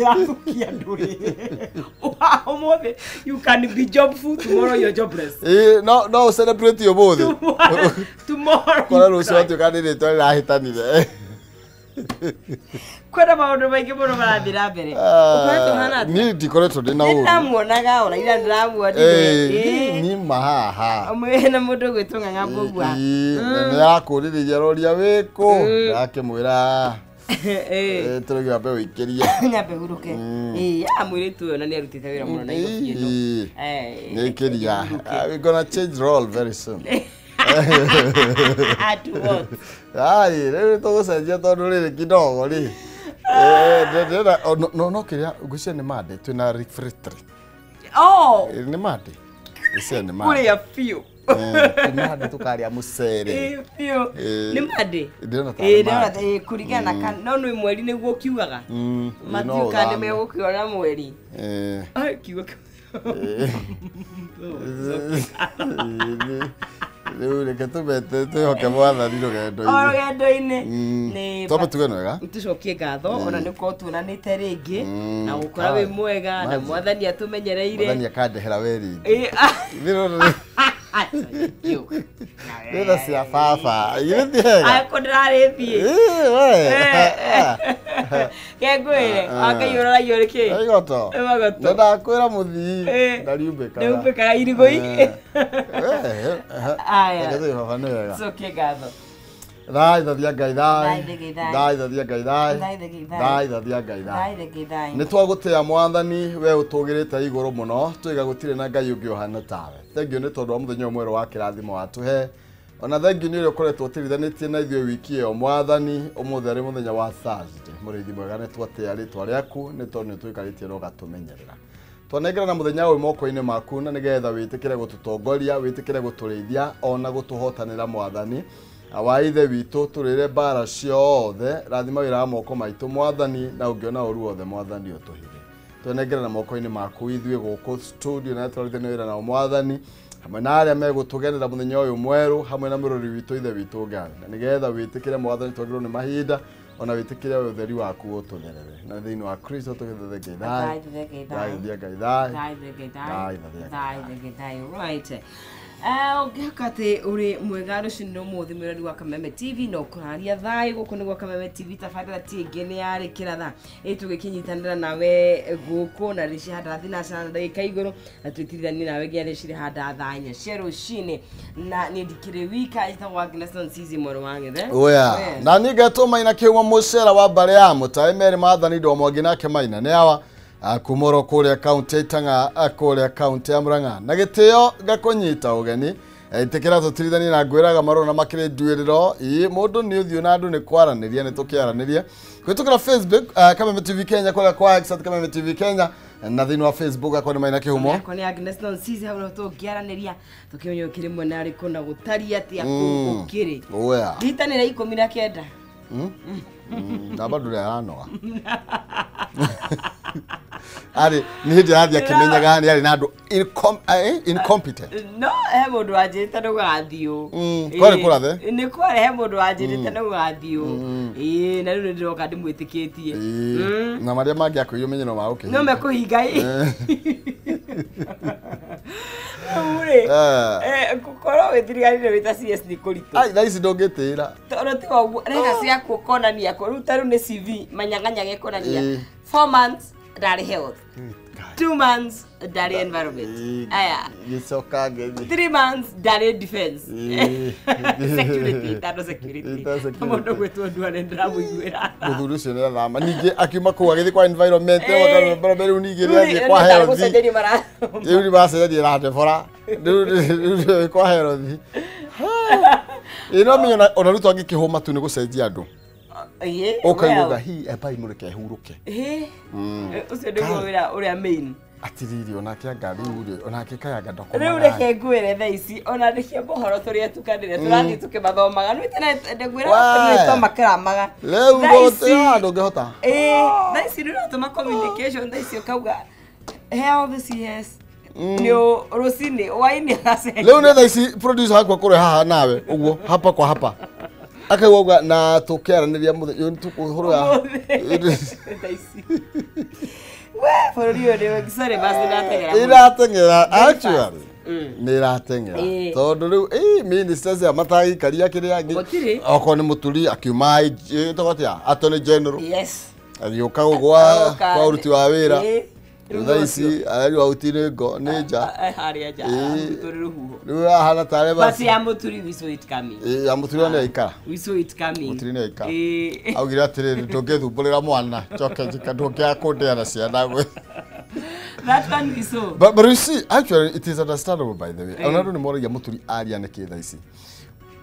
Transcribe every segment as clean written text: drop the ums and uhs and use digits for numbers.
ndingirathũkia ndũrĩ ũmũthĩ you can be jobful tomorrow you're jobless no celebrate ũmũthĩ tomorrow kora rũciũ watuĩka nĩ rĩtwa rĩrahĩtanire kwenda maũndũ maingĩ mũno marathiĩ na mbere ũkoretwo hana niĩ ndikoretwo ndĩ na ũũru ndamuonaga ona ira ndĩramuonire ni mahaha na mũndũ gwĩtwo Ng'ang'a Mbũgua nĩ yakũrĩrĩria roria wĩkũ ndakĩmwĩra tũrũgĩ wambe wĩikĩrie nyambe hurũke mũirĩtu ũyũ na nĩ arutĩte wĩra mũno na igoti ĩno nĩikĩria we gonna change role very soon at what ai rĩu tũgũcenjia tondũ rĩrĩ kidogo rĩ no kĩrĩa ngwĩciria nĩ mande twĩna refractory nĩ mande ngwĩciria nĩ mande kũrĩa biũ nĩ mande tũkarĩa mũcere biũ nĩ mande kũringana na no nĩ mweri nĩguo kiugaga matiũka nĩ megũkĩona mweri kiugo rĩu reke tũmete twĩhoke mwathani rũgendo-inĩ nĩ twambe tuge wega tũcokie ngatho ona nĩ korwo tuonanĩte rĩngĩ na gũkora wĩ mwega na mwathani atũmenyereire mwathani akandehera wĩringi Nenda cia baba ithi hega akondare thie kengwire akayura yore ke aigoto nda kwira muthi ndariumbeka ndariumbeka irigoi aya ngathe baba nĩ wega cokie ngatho thai thathia ngai thai thathia ngai thai thathia ngai thai nĩ twagũtĩa mwathani we ũtũgĩrĩte igũrũ mũno twiga gũtirĩ na ngai ũngĩ ũhana tawe thengiũ nĩ tondũ wa mũthenya ũmwe wa kĩrathimo watũhe ona thengiũ nĩ ũrĩa ũkoretwo ũtirithanĩtie na ithuĩ wiki ĩyo mwathani ũmũthĩ arĩ mũthenya wa Thursday mũrĩithi mwega nĩ twatĩa rĩtwa rĩaku nĩ tondũ nĩ twĩkarĩtie na ũgatũmenyerera twanengerana mũthenya ũyũ moko-inĩ maku na nĩgetha wĩtĩkĩre gũtũtongoria wĩtĩkĩre gũtũrĩithia ona gũtũhotanĩra mwathani awaithe witũ tũrĩre mbara ciothe rathima wĩra wa moko maitũ mwathani na ũngĩona ũru wothe mwathani ũtũhire twenengerana moko-inĩ maku ithuĩ gũkũ studio na tũrutithanie wĩra nao mwathani hamwe na arĩa megũtũgenera mũthenya ũyũ mwerũ hamwe na mũrori witũ ithe witũ Ngai na nĩgetha wĩtĩkĩre mwathani twagĩrĩirwo nĩ mahinda ona wĩtĩkĩre ũtheri waku ũtũnyerere na thĩinĩ wa Kristo tũgĩthethe Ngai thai right ũngĩhakatĩ ũrĩ mwega rũcinĩ ũmũthĩ mwĩrori wa Kameme TV na ũkũraria thai gũkũ nĩ gwa Kameme TV tabarĩra ti ĩngĩ nĩ yarĩkĩra tha tũgĩkĩnyitanĩra nawe gũkũ na rĩci handa thinacara na ndagĩka igũrũ na twĩtirithanie nawe nginya rĩcirĩ handa thaa 4 cia rũcinĩ na nĩ ndikĩrĩ wika njĩtagwo Agnes Ncizi mwarĩ wa Ng'ethe na niĩ ngetwo Maina Kĩuma mũcera wa mbarĩ ya mũtaĩ Mary Maathani ndo Mwangi nake Maina nĩ awa kumoro kũrĩa kaunti ya Itang'a kũrĩa kaunti ya Murang'a na gĩtĩo gakũnyita ũgeni itikira tutirithania na ngwiraga marona makire nduĩrĩro mũndũ nĩ ũthiũ na andũ nĩ kwaranĩria nĩ tũkĩaranĩria kwitukira Facebook Kameme TV Kenya kũrĩa kwa X Kameme TV Kenya na thĩinĩ wa Facebook akwa nĩ Maina Kĩhumo akwa nĩ Agnes Ncizi hau no tũkĩaranĩria tũkĩmenya ũkĩrĩ mwena arĩkũ na gũtaria atĩa kũkĩrĩ ritanĩra 19 na bado ya anoa ari ni hindi yathi akimenyaga ni ari na andu incompetent no he mundu anjirite ndugathiu kwari kurathe ni kwari he mundu anjirite ndugathiu na riu ndiroka ndimwitikitie na maria mangi akuyo menye no mauke no mekuhinga ure gũkorwo wĩthirigarĩre wĩta CS nĩ kũritũ ai thaa ici ndũngĩtĩra tondũ ti ũguo rega cia kuonania ko rĩu tarĩu nĩ CV manyaganyage kuonania 4 months ndarĩ health 2 months ndarĩ environment aya gĩcoka ngeni 3 months ndarĩ defense security tano security mũndũ gwĩtwo ndware ndĩramũiguĩra mũthuri ũcio nĩ athama ningĩ akiuma kũu agĩthiĩ kwa environment wakarũmbara rĩu ningĩ rĩathiĩ kwa health rĩu nĩ bacenjia ratebora rĩu kwa health ino menyo ona rĩu twangĩkĩhũma tu nĩ gũcenjia andũ okaiguga hi ebai mũreke huruke ucio nĩguo wĩra ũrĩa main atiriri ona kĩanga rĩu ona kĩkayanga ndakoma rĩu reke ngwĩre thaa ici ona rĩkia mohoro tũrĩa tukanĩre tũrathiĩ tũkĩmathomaga nĩ tene ndengwĩra to makaramaga rĩu gũtĩa ndũngĩhota thaa ici nĩ ũratũma communication thaa ici ũkauga heo the CS nĩ rũcinĩ waini agacenjia rĩu nĩ thaa ici producer hakwa kũrĩ haha nawe ũguo hapa kwa hapa akauga na tukiaranĩria mũthenya ũyũ nĩ tũkũhũra for you, they were sorry, iratengera actually nä iratengera tondå rä u ministers ya matagi karia kä rä angä okorwo nä må turi akiuma togotia attorney general agĩũka gwa kwa uruti wa wĩra tha ici ari auti-inĩ ngo nĩ nja rĩu ahana tarĩ basi ya mũturi we saw it coming ya mũturi nĩ aikara we saw it coming mũturi nĩ aikara augire atĩrĩrĩ ndũngĩthumbũrĩra mwana njoke njika ndũngĩaga kũndĩana ciana gwĩ. That one we saw. But you see, actually, it is understandable by the way. Ona ndu ni moragia muturi aria ne kitha ici.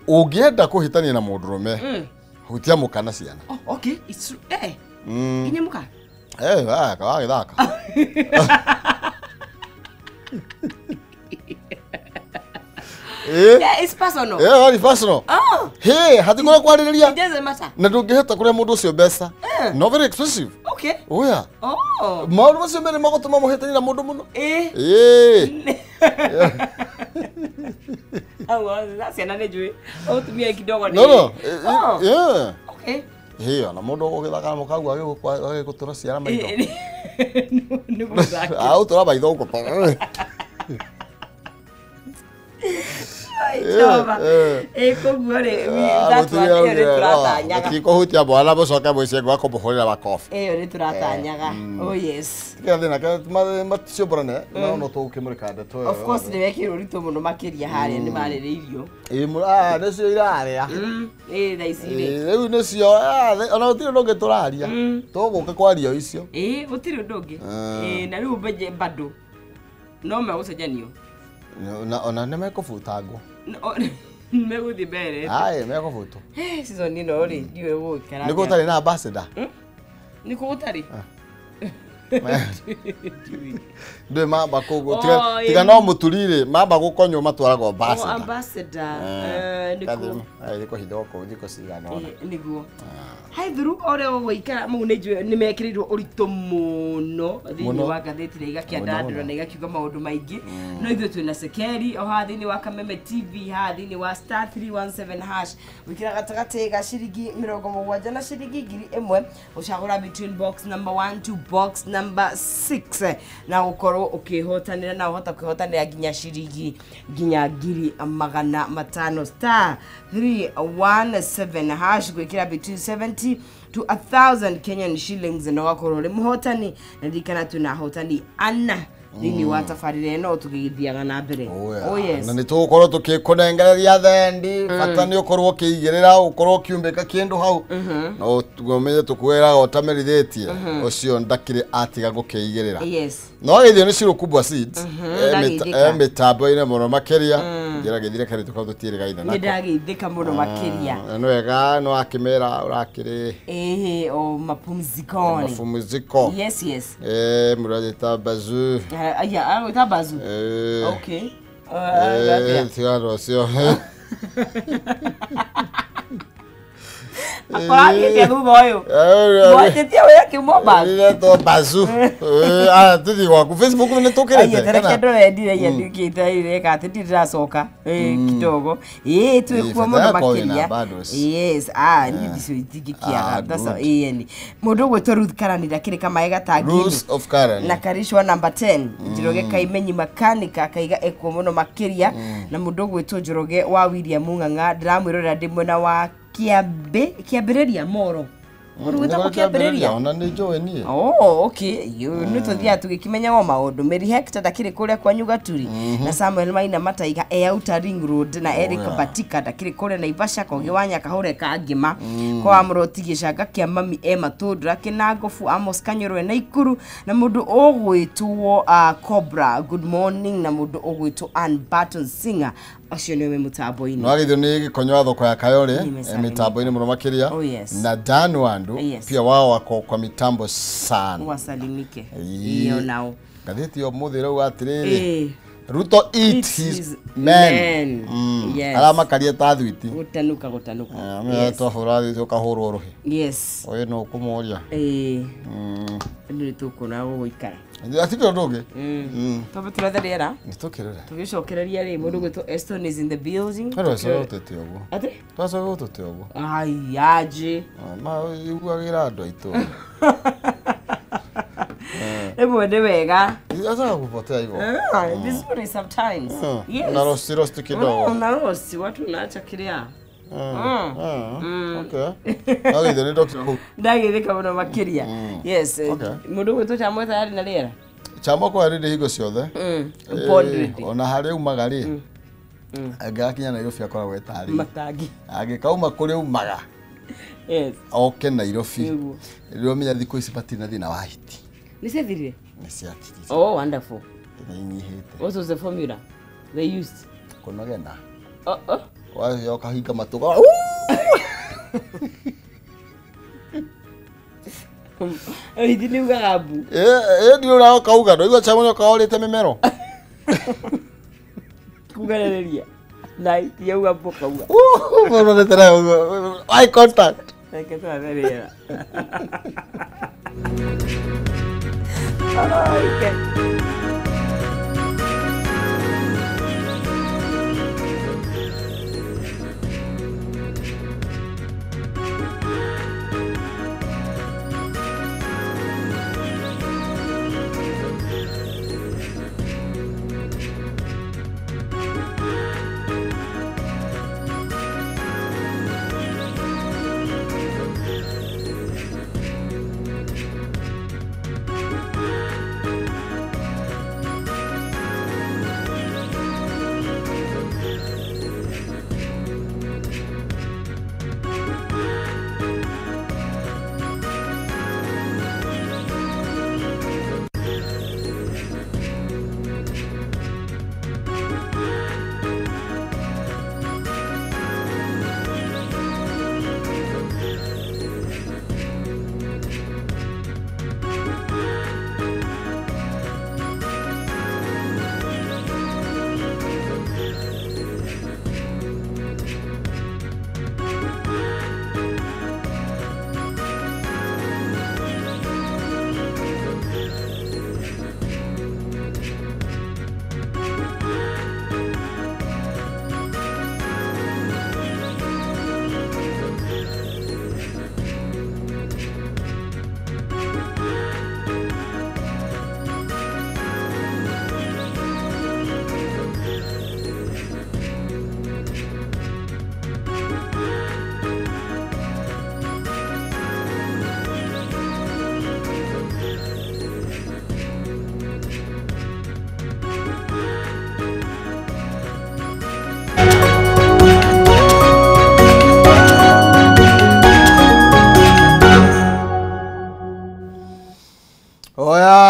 Ungienda kuhitania na mundurume. Hutia mukana ciana. Oh, okay. It's true. Inye muka. Kawa githaka. Yeah, it's personal. Yeah, it's personal. Oh. Hey, hati ngora kwaririria. It doesn't matter. Na ndungiheta kuria mundu ucio mbeca. No very expensive. Okay. Oh yeah. Oh. Maundu macio mere magotuma muhitani na mundu muno. That's another joy. Oh, to me kidogo. No. Yeah. Okay. Hey, na mundu ugithaka mukagu agigutura ciara maitho. No guzaka. Autora maitho uko. Tikohutia bwana bocoka mwĩcie gwa kũmũhũrĩra makobi. Nĩ tũratanyaga. Oh yes. Thĩna maticiũmbũrane no tũgũkĩmũrĩka ndeto ĩyo. Of course nĩ wekĩrwo ũritũ mũno makĩria harĩa nĩ marĩrĩirio. Nĩcio irarĩa. Thaa ici rĩu nĩcio ona gũtirĩ ũndũ ũngĩ tũraria tũgũka kwaria icio. Gũtirĩ ũndũ ũngĩ. Na rĩu bado no megũcenjanio. Ona nä mekåbutangwo nä gå thiä mbere mekåbutwo season ĩno rĩ ndiũĩ gũgĩkara nä gå tarä na ambassador nĩ kũ gũtarĩ ndä mamba tiga no må turi rĩ mamba gå konywo matwaragwo ambassador kå hitha gå kå thikå ciganona nĩguo hai thuru oria gũgũikara mau nĩ mekĩrĩirwo ũritũ mũno thĩinĩ wa ngathĩti na igakĩandandũra na igakiuga maũndũ maingĩ no ithuĩ twĩna Sekeri o haha thĩinĩ wa Kameme TV haha thĩinĩ wa star 317 hash wĩkĩra gatagatĩ ga ciringi 70 na ciringi 1000 ũcagũra between box number 1 to box number 6 na gũkorwo ũkĩhotanĩra na ũhota kwĩhotanĩra nginya ciringi nginya 500 star 317 hash gwĩkĩra between 70 to 1,000 Kenyan shillings na wakorwo ri muhotani na ndikana tuna hotani ana thini wa tabarĩra ĩno tũgĩthiaga na mbere. Oh yes. Na nĩ tũgũkorwo tũkĩkũnengereria thendi bata nĩ ũkorwo ũkĩigĩrĩra ũkorwo ũkiumbĩka kĩndũ hau no tũmenye tũkwĩraga ũtamerithĩtie ũcio ndakĩrĩ atiga gũkĩigĩrĩra. Yes. No gĩthio nĩ cirũkubwa seeds mĩtambo-inĩ mũno makĩria njĩra gĩthire karĩ tũkorwo tũtiĩrĩgaine nako. Nĩ ndagĩithĩka mũno makĩria. Nĩ wega no akĩmera ũrakĩrĩ o mapumzikoni. Mapumziko. Yes yes. Mũragĩta Bazoo. Agwĩta Bazoo. Okay. Tiga ũcio. Akwaga thutha ũyũ. Mwatetia wĩra kiumo Bazoo. Nĩretwo Bazoo. Tũthi gwaku Facebook nĩ tũkĩrĩte. Tareke ndorendire nyandĩkĩte ireka atĩ ndiracoka kidogo. Twĩkuo mũno makĩria. Yes. Nĩ ndicio itingĩkĩaga. Mũndũ ũgwĩtwo Ruth Karani ndakĩrĩ kamaĩ gatangi-inĩ. Rules of Karani. Na Karishwa number 10. Njoroge Kaimenyi makanika kaiga ekuo mũno makĩria na mũndũ ũgwĩtwo Njoroge wa William Mung'ang'a ndiramwĩrora ndĩ mwena wa Kĩambĩrĩria Moro. Ona nĩ njũĩ niĩ. Okay. Nĩ tũthiaga tũgĩkĩmenyaga maũndũ. Mary Hector ndakĩrĩ kũrĩa kwa Nyugaturi na Samuel Maina Mataiga Outer Ring Road na Eric Batika ndakĩrĩ kũrĩa Naivasha Kogi wa Nyakahũre ka ngima kwa Mũroti Gĩcanga kĩa Mami Emma Tũndũra Kĩnangobu Amos Kanyũrwe na Ikuru na mũndũ ũgwĩtwo Cobra Good Morning na mũndũ ũgwĩtwo Ann Barton Singer acio nĩwe mũtambo-inĩ. No agĩthio nĩ gĩkonywa thoko ya Kayole mitambo-inĩ mũno makĩria na Dan Wandu pia wao wako kwa mitambo sana. Wasalimike. Hiyo nao. Gatheti yo mũthĩ rĩu atĩrĩrĩ Ruto eat his men. Yes. Alama karia ta thwiti. Gũtanuka. Yes. Twahũra thĩ tũkahũrwo rũhĩ. Yes. Oye no kũmoria. Nĩ tũkũna gũgĩikara. Atikĩro ndũngĩ. Twambe tũrethe rĩera. Nĩ tũkĩrora. Tũgĩcokereria rĩ mũndũ gwĩtwo Eston is in the building. Twacogotete ũguo. Atĩ? Twacogotete ũguo. Ai aje. Ma iguagĩra andũ aitũ. Ego de wega. Sasa kupotea hivyo. Vizuri sometimes. Yes. Na rosti kidogo. Na rosti watu naacha kilia. Okay. Nagi the doctor who. Nagi the kama makiria. Yes. Mundu wetu cha mweta yari na lera. Chama kwa rede higo ciothe. Pondredi. Ona hari umaga ri. Agakinya Nairobi akora wetari. Matagi. Agikauma kuri umaga. Yes. Oke Nairobi. Rio menya thiko ici patina thina wa hiti. Ni cethire? Ni ciatiri. Oh, wonderful. Ni hite. What was the formula they used? Kunogena. Wa yoka hika matuka. Idini ugabu. Ndio rao kauga ndo igwa chamonyo kaolete memero. Kugareria. Nai ya ugabu kauga. Moro tera eye contact. Que todavía.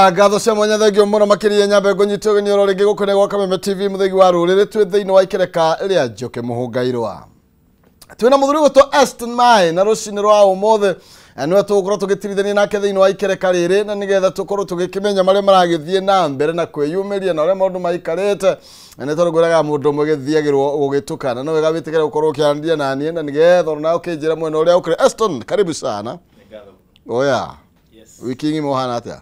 Gatho cia mwanya thengio muno makiria nyambe ngonyitwo ni oro ringi gukune gwa Kameme TV muthegi wa rurire twi thiini wa ikereka ria njoke muhungairwa twina muthuri gutwo Aston Mai na rucini rwa umothe niwe tugukorwo tugitirithania nake thiini wa ikereka riri na nigetha tukorwo tugikimenya maria maragithie na mbere na kwiyumiria na uria maundu maikarite na tondu nguraga mundu umwe githiagirwo gugitukana no wega witikire gukorwo kiandia na nie na nigetha ona ukinjira mwena uria ukire Aston karibu sana oya yes wiki ngi mohana atia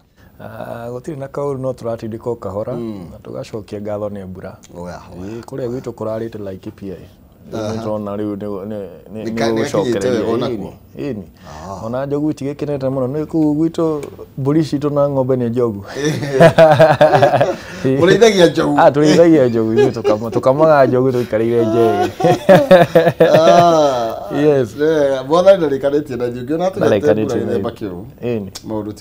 gutiri na kauru no turatindiko kahora na tugacokia ngatho ni mbura kuria gwitu kurarite like PA ndona riu ni gucokereria ini ona njogu itigikenete muno ni ku gwitu mburi citu na ng'ombe ni njogu murithagia njogu turithagia njogu tukamaga njogu tuikarire njege yes botha ndarikanĩtie na njũngĩ na tũgĩte bakiru maũndũ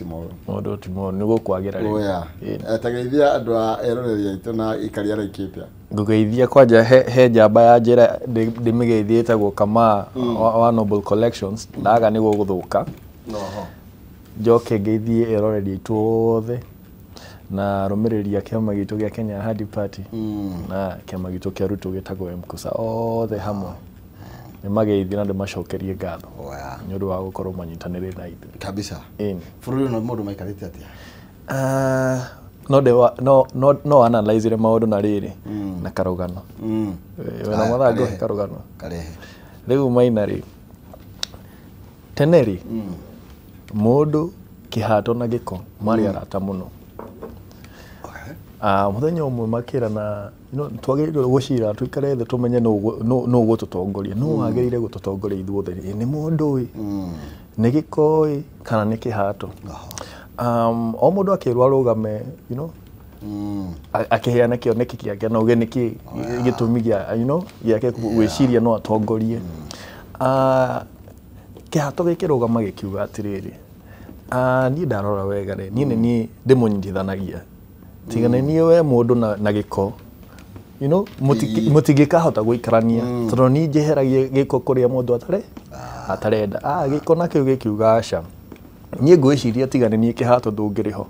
ti moru nĩ gũkwagĩra rĩu tageithia andũ a eroreri aitũ na ikari a Laikipia ngũgeithia kwanja he njamba ya njĩra ndĩmĩgeithie ĩtagwo Kama wa Noble Collections ndaga nĩguo gũthũka njoke ngeithie eroreri aitũ othe na rũmĩrĩri a kĩama gitũ gĩa Kenya Hard Party na kĩama gitũ kĩa Ruto gĩtagwo MKUSA othe hamwe ni mageithi na ndimacokerie ngatho nĩ ũndũ wa gũkorwo manyitanĩrĩ na ithuĩ kabisa bũrũri no mũndũ maikarĩte atia no analyze maũndũ na rĩrĩ na karũgano wena mathango karũgano rĩu maina rĩ teneri mũndũ kĩhato na gĩko marĩ arata mũno muthenya ũmwe makĩra na twagĩrĩirwo gũcira tuikare thĩ tumenye no gũtũtongoria no wagĩrĩire gũtũtongoria ithuothe nĩ mũndũ nĩ gĩko kana nĩ kĩhato o mundu akirwa rugame, you know, akiheana kioneki kiake na uge niki gitumi gia, you know, giake gwiciria no atongorie. Kihato gikirugama gikiuga atiriri, ni ndarora wega ri, ni ndimunyithanagia tigane ni we mundu na giko, you know, mutigikahota guikarania tondu ni njeheragie giko kuria mundu atarenda giko nakio gikiuga aca nie ngwiciria tigane ni kihato ndungiriho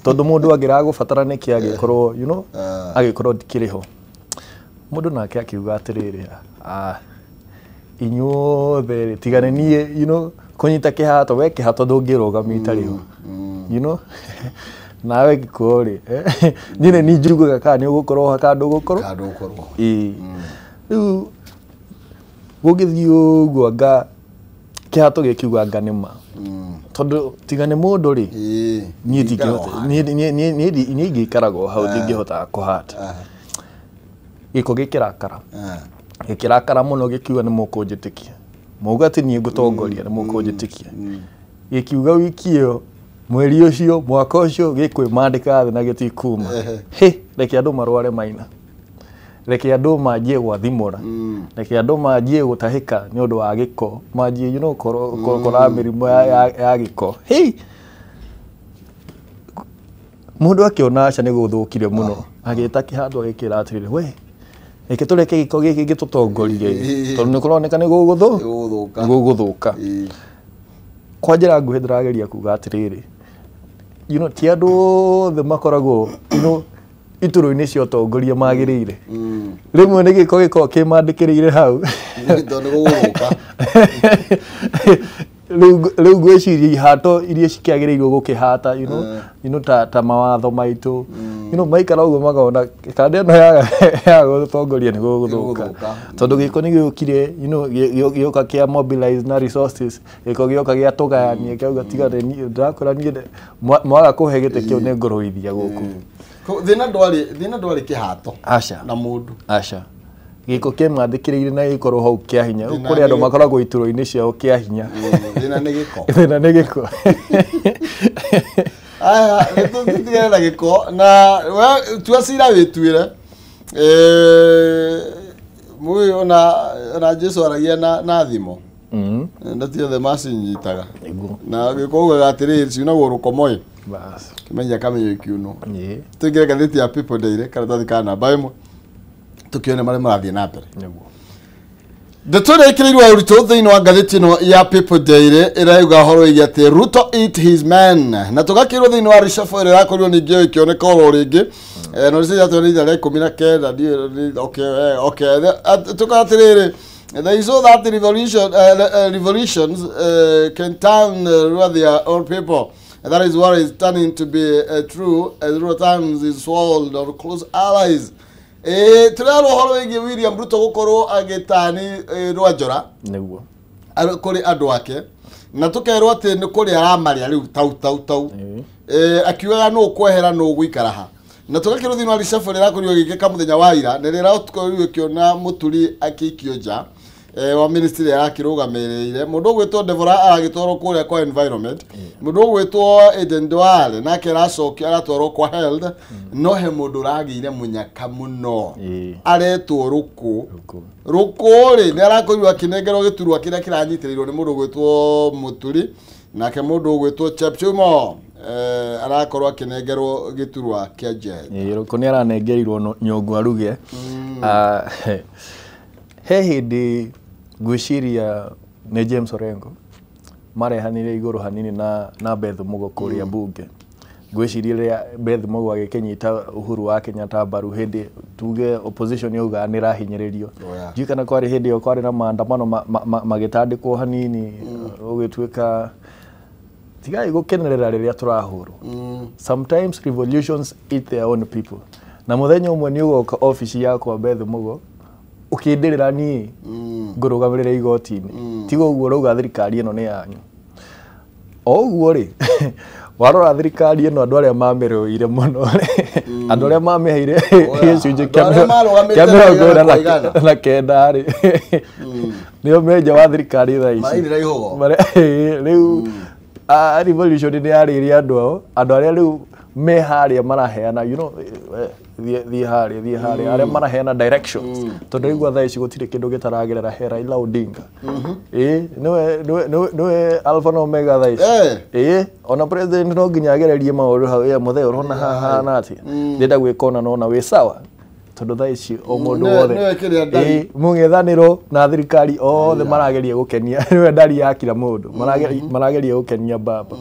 tondu mundu angira gubatara niki agikorwo, you know, agikorwo ndikiriho. Mundu nake akiuga atiriri, inyuothe tigane ni, you know, kunyita kihato, we kihato ndungirugama itariho, you know. Nawe gikori nyine ni njurugaga kana ni ugukorwo hakandu gukorwo riu gugithio guanga kihato gikiuga nganima tondu tigane mundu ri ni ndingihota ni ngikarago hau ndingihota kuhata giko gikirakara muno gikiuga ni mukunjitikia muga ati ni ngutongoria ni mukunjitikia gikiuga wiki iyo mweri ucio mwaka ucio gikwimandika thi na gitikuma reke andu marware maina, reke andu manjie gwathimura, reke andu manjie gutahika ni undu wa giko, manjie, you know, kora mirimu ya giko. Mundu akiona aca ni guthukire muno agita kihandu agikira atiriri, we reke tureke giko giki gitutongorie tondu ni kuroneka ni guguthuka. Kwa njira nguhi ndirageria kuga atiriri, you know, ti andu the makoragwo, you know, ituru-ini cia utongoria magirire rimwe ni giko kimandikirire hau tondu guguthuka riu gwiciria ihato iria cikiagiriirwo gukihata, you know, ta mawatho maitu, you know, maikara uguo magona kandi no ya gutongoria ni guguthuka tondu giko ni giukire, you know, gioka kia mobilize na resources, giko gioka gia tugayania kiuga tigane ni ndakora ni mwaga kuhe gite kiu ni nguruithia guku thina ndwari kihato aca na mundu aca giko kimwandikirire na gikorwo hau kia hinya kuri andu makoragwo ituro-ini ciao kia hinya thina ni giko tutigane na giko na tuacira wituire mui ona Jesu aragia na thimo ndatiothe macinyitaga na giko ugaga atiriri ciunagwo rukomoi bas kimenya kamenyo ikiuno tuingire gatheti ya People Daily karatathi kana namba imwe tukione maria marathie na mbere ndeto ĩrĩa ĩkĩrĩirwo Ruto thĩinĩ wa ngathĩti ĩno ya People Daily ĩrauga horo ĩgiĩ atĩ Ruto eat his men, na tũgakĩrwo thĩinĩ wa reshuffle ĩrĩa ĩrakorirwo ningĩ ĩkĩoneka oro rĩngĩ no rĩciria atĩ nĩ rĩa 19 okay tũkatirĩrĩ they saw that the revolutions can turn their own people. And that is what is turning to be true as Ruto times his world or close allies. Turaro horo igi William Ruto gukorwo agitani Rwanjora niguo kuri andu ake na tukerwo ati ni kuri aramaria riu tau akiuga no kwehera no guikara ha na tugakirwo thini wa reshuffle irakorirwo gikika muthenya wa ira na rira tukorirwo kiona muturi akikio nja wa ministry ya kirugamirire mundu gwitwo Devora aragitwaro kuria kwa environment mundu gwitwo Eden Duale na kiracokia aratwaro kwa health no he mundu ragire munyaka muno aretwo ruku ri ni arakorirwo akinengerwo giturwa kiria kiranyitirirwo ni mundu gwitwo Muturi nake mundu gwitwo Chepchumo arakorwo akinengerwo giturwa kia jail ruku ni aranengerirwo nyongu aruge he hindi gwiciria ni James Orengo marehanire iguru hanini na Beth Mugo kuria bunge gwiciria ria Beth Mugo agikinyita Uhuru wa Kenyatta mbaru hindi tuge opposition yuga ni rahinyiririo jikana kwari hindi yo kwari na maandamano magitandikwo hanini ugituika tigai gukenerera riria turahuru sometimes revolutions eat their own people na muthenya umwe ni ugoka office yakwa Beth Mugo ukindirira ni ngurugamirira igoti-ini tigo uguo rauga thirikari ino ni yanyu oguo ri warora thirikari ino andu aria mameroire muno andu aria mameheire gicunji kia mĩrongo na kenda ri nio menja wa thirikari thaa ici riu revolution ni yariri andu aria riu me haria maraheana thie haria aria maraheana directions tondu igua thaa ici gutire kindu gitaragerera he Raila Odinga no alpha na omega thaa ici ona president no nginya agererie maundu hau muthee urona haha na atia ndenda gwikona no na wi sawa tondu thaa ici o mundu wothe mungethaniro na thirikari othe marageria gukenia niwe ndari ya kila mundu marageria gukenia baba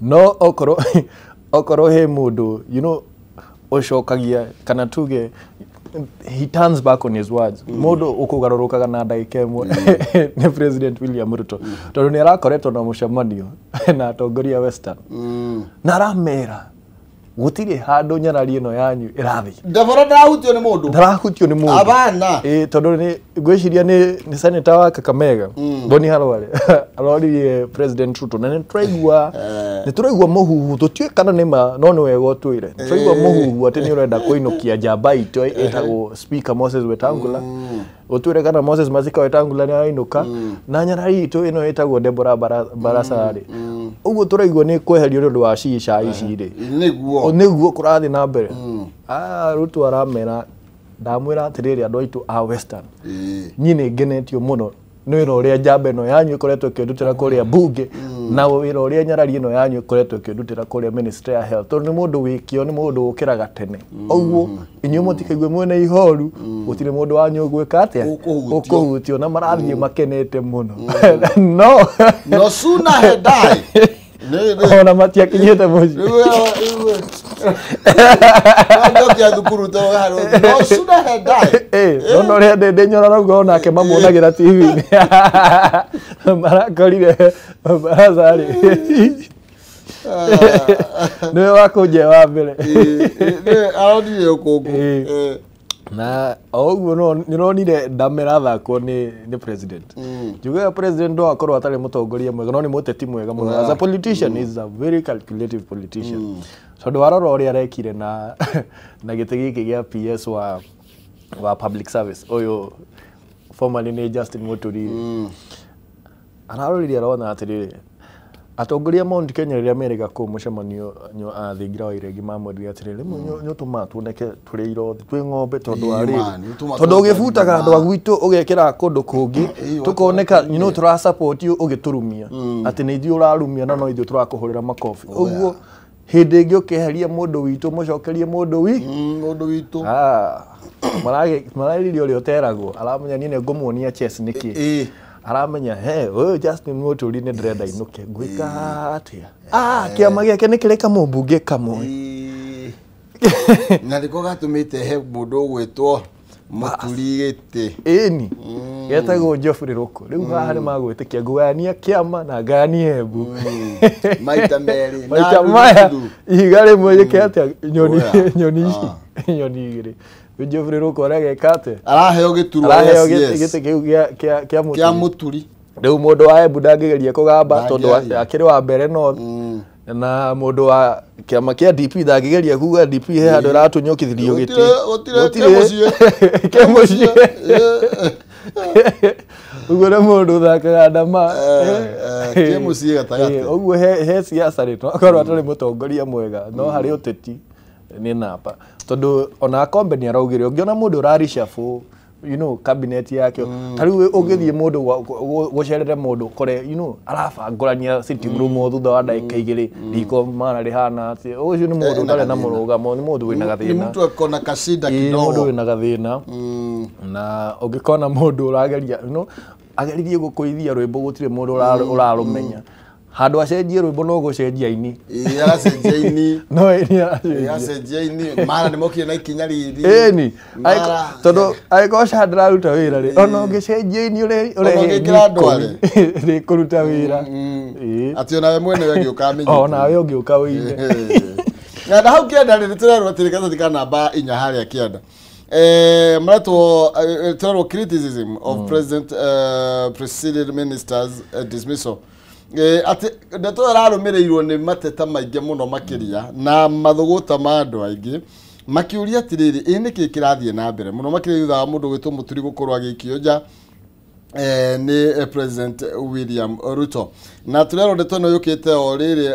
no okoro he mundu ucokagia kana tuge he turns back on his words mundu ukugarurukaga na ndagika imwe ni President William Ruto tondu ni arakoretwo na mucemanio na atongoria Western na aramera gutire handu nyarari ino yanyu irathi ndabora ndahutio ni mundu abana tondu ni gwiciria ni senator wa Kakamega Boni Halwale aroririe President Ruto na ni turaigua muhuhu tutue kana nima no ni wega utwire turaigua muhuhu ati ni urenda kuinukia njamba itu etagwo Speaker Moses Wetangula utwire kana Moses Masika Wetangula ni ainuka na nyarari itu ino etagwo Deborah Barasari uguo turaigua ni kweherio ndu wa cica ici ri niguo kurathi na mbere Ruto aramera ndamwira atiriri andu aitu a Western nyine ngenetio muno ni wira uria njamba ino yanyu ikoretwo ikindutira kuria bunge na wira uria nyarari ino yanyu ikoretwo ikindutira kuria Ministry ya Health tondu ni mundu wikio ni mundu ukiraga tene uguo inyu mutikaigue mwene ihoru gutire mundu wanyu gwika atia ukuhutio na marathie makenete muno no sooner had die ona matia kinyete muci ndio kia thukuru to haro no sooner had die no ria nyora rauga ona ke mamuonagira TV marakorire barazari ni wakuje wa mbere aoni yokongo na oguo no nironire ndamera thako ni president juga president ndo akorwo atari mutongoria mwega no ni muteti mwega muno as a politician is a very calculative politician so ndo aroro ori arekire na gitegi kia PS wa public service oyo formerly ni Justin Muturi ararorire arona atiri atongoria Mount Kenya ria America ko mucemanio athingira wa iregi mamwendire atiriri nyo tumatuneke turi irothi twi ng'ombe tondu ari tondu ugibutaga andu agwitu ugekira kundu kungi tukoneka tura support you ugiturumia ati ni ithu urarumia na no ithu turakuhurira makofi uguo hindi ingi ukiheria mundu witu mucokerie mundu witu maragiririo ri uteragwo aramenya nine ngumuonia chess niki aramenya Justin Muturi ni ndrenda inuke gwika atia kiama giake ni kireka mumbunge kamwe na ndiko gatumite he mundu gwitwo Muturi gite ni getagwo Geoffrey Ruku riu hari magwitikia ngugania kiama na ngani Embu maita meri maita maya igare mweke atia nyoni igire Geoffrey Ruku aragekate araheo gituru gite kia Muturi riu mundu wa Embu ndangigeria kugamba tondu akiri wa mbere no na mundu wa kiama kia DP ndangigeria kuga DP he handu ratunyokithirio giti gutire mucie uguo na mundu thakaga ndama kia mucie gatagate uguo he siasa ri no akorwo atari mutongoria mwega no hari uteti ni napa tondu ona company araugire ungiona mundu urarishafu cabinet yake tariu ugithie mundu gucerere mundu kore arabangurania sitting room thutha wa ndagika igiri riko mana rihana ati ucio ni mundu ndare na murugamo ni mundu wina gathina mtu akona kasida kidogo mundu wina gathina na ugikona mundu urageria ageririe gukuithia rwimbo gutire mundu urarumenya handu acenjie rwimbo no gucenjia ini aracenjia ini no ini aracenjia ini mara ni mokire na ikinya riri ni tondu aigosha ndiraruta wira ri ona ngicenjia ini ure ri kuruta wira ati ona we mwene we ngiuka menye ona we ngiuka wine na hau kienda ri turarwa tirikana tika namba inya haria kienda marato turarwa criticism of president preceded ministers dismissal ati ndeto ararumirirwo ni mateta maingi muno makiria na mathuguta ma andu aingi makiuria atiriri niki kirathie na mbere muno makiria thutha wa mundu gwitwo Muturi gukorwo agikio nja ni President William Ruto na turero ndeto no yukite o riri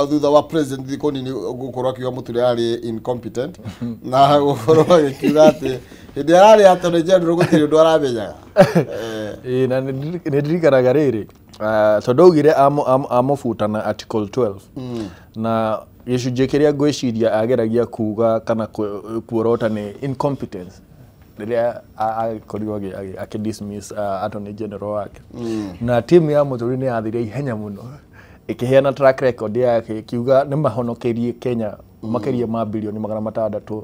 thutha wa president thikoni ni gukorwa kiwa muture ari incompetent na gukorwa akiuga ati hindi arari atone general gutiri ndu arabenyaga na ni ndirikanaga riri tondu augire amufutana article 12 na gicunjĩ kĩrĩa ngwĩciria ageragia kuga kana kuorota ni incompetence riria akorirwo akidismiss attorney general wake na timu ya Mũthuri nĩ yathire ihenya muno ikiheana track record yake kiuga nĩ mahonokerie Kenya makeria ma bilioni 600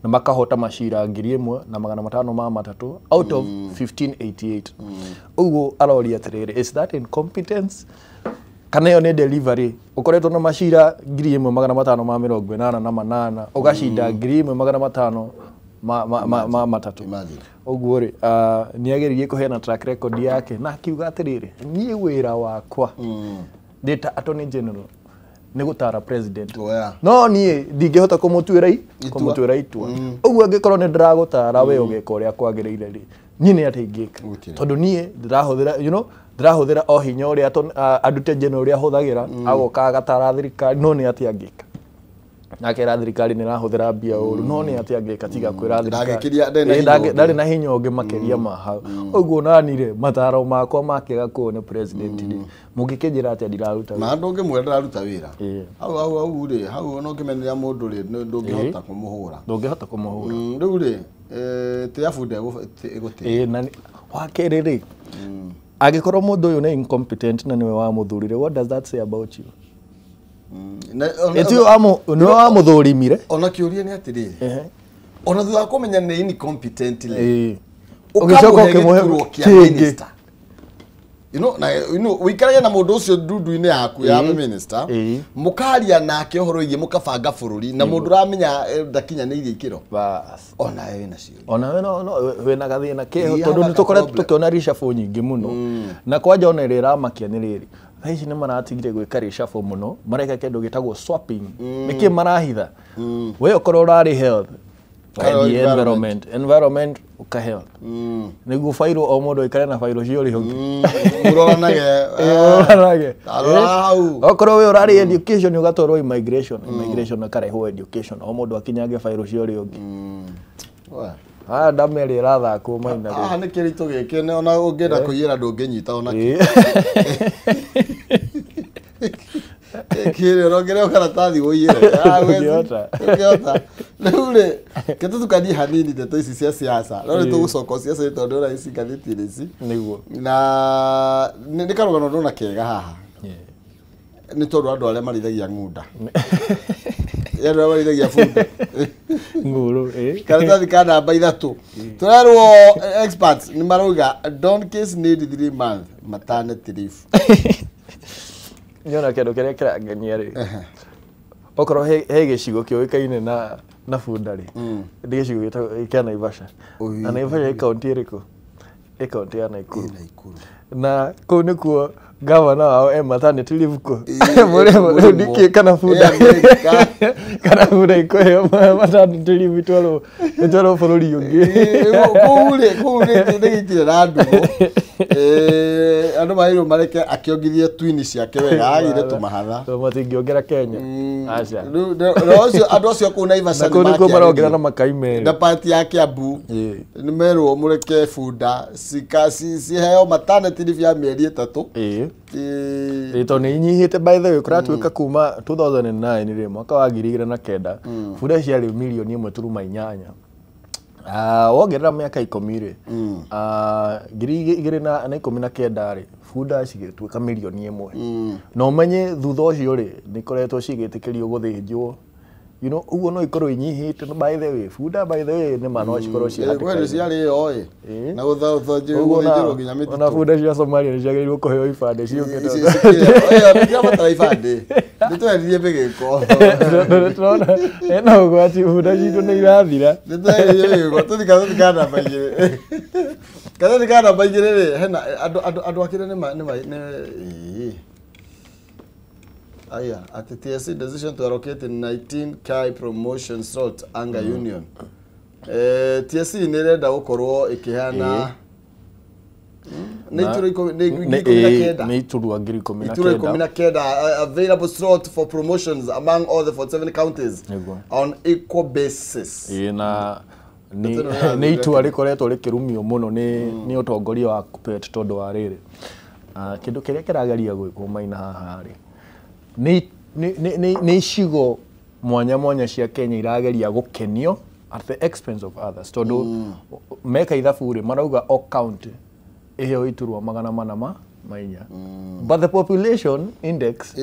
na makahota macira 1,503 out of 1588 uguo aroria atiriri is that incompetence kana yo ni delivery ukoretwo na macira 1,588 ugacinda 1,500 matatu uguo ri ni ageririe kuheana track record yake na akiuga atiriri nie wira wakwa data attorney general ni gutara president no nie ndingehota kumutuira itua uguo angikorwo ni ndiragutara we ugeka uria kwagiriire ri nyine atingika tondu nie ndirahuthira ndirahuthira o hinya uria adute general uria huthagira agoka agatara thirikari no ni atiangika nake thirikari ni rahuthira mbia uru no ni atiangika tiga kwira thirikari ndari na hinya ungi makeria ma hau uguo nanire mataro makwa makiga kuona president ni mungikijira ati ndiraruta na ndungi mwenda ndaruta wira hau ri hau no kimeneria mundu ri ndungihota kumuhura riu ri ti afunde guti na wakere ri agikorwo mundu uyu ni incompetent na niwe wa muthurire what does that say about you etio no wa muthurimire ona kiuria ni atiri ona thutha kumenya ni incompetent le ugicoka ukimwe minister you know wikaraga na mundu ucio ndudu-ini yaku ya minister mukaria nake uhoro-igie mukabanga bururi na mundu ramenya ndakinyanirie ikiro bas ona we na cio ona we no we na gathina keho tondu nitukoretwo tukiona reshuffle nyingi muno na kwanja ona iramakia ni riri hici ni maratigire gwika reshuffle muno mareka kindu gitagwo swapping niki marahitha we ukorwo urari health the environment uka health niguo fairo o mundu ikare na fairo cio riho uroranage okorwo we urari education ugatwarwo immigration akarehwo education o mundu akinyange fairo cio riho ndameri irathakwo maina ni kirito giki ne ona ungenda kuiyira ndunginyita ona kire rogere karatathi uiyire ugiota riu ri ketutukani hanini ndeto ici cia siasa no ni tugucoka siasa tondu ora ici ngathitire ici niguo na ni karugano ndona kega haha ni tondu andu aria marithagia ngunda yero marithagia funda nguru karatathi ka namba 3 turerwo experts ni marauga donkeys need 3 months maternity leave nyona kindu kiria kirangenia ri okorwo he gicigo kiuikaine na funda ri ndi gicigo kia Naivasha na Naivasha i county iriku i county ya Nakuru na kuu nikuo gavana wao maternity leave ko mure ndiki kana funda ikoyo maternity leave twalo bururi ungi kule ndegitire na ndugo andu mahiro mareke akiongithie twin ciake wega agire tumahatha to matingiongera Kenya acha rocio andu acio ku Naivasha na niko marongera na makaime na party ya Kiambu ni merwo mureke funda si heo maternity leave ya mieri 3 ito ni nyihite by the way kuratuika kuma 2009 ri mwaka wa 2009 funda ciari milioni 1.8 wongerera miaka 10 ri 2019 ri funda cigituika milioni 1 no menye thutha ucio ri nikoretwo cigitikirio guthinjwo uguo no ikorwo inyihite by the way funda by the way ni mano cikorwo kweli ciari oi na guthinjwo nginya miti na funda cia Somalia ni ciagirwo kuheo ibande cio ngendo ndio matara ibande nditweririre bigiko tuna ena ugwati funda citu ni irathira nditweririre tuthikana baigire kana baigire ri hena andu akire ni aya at the TSC decision to allocate 19 Kai promotion slot anga union TSC ni renda gukorwo ikiheana nä iturua 19,000 available slot for promotions among all the 47 counties on equal basis. Na nä itua rä koretwo rä kä rumio må no nä å tongoria wa KUPPET tondå wa rä rä kä ndå kä rä a kä rageria gwä kwo Maina haha rä nä icigo mwanya mwanya cia Kenya irageria gå kenio at the expense of others tondå meka ithabu rä marauga o county iheo iturwa 400 mainya but the population index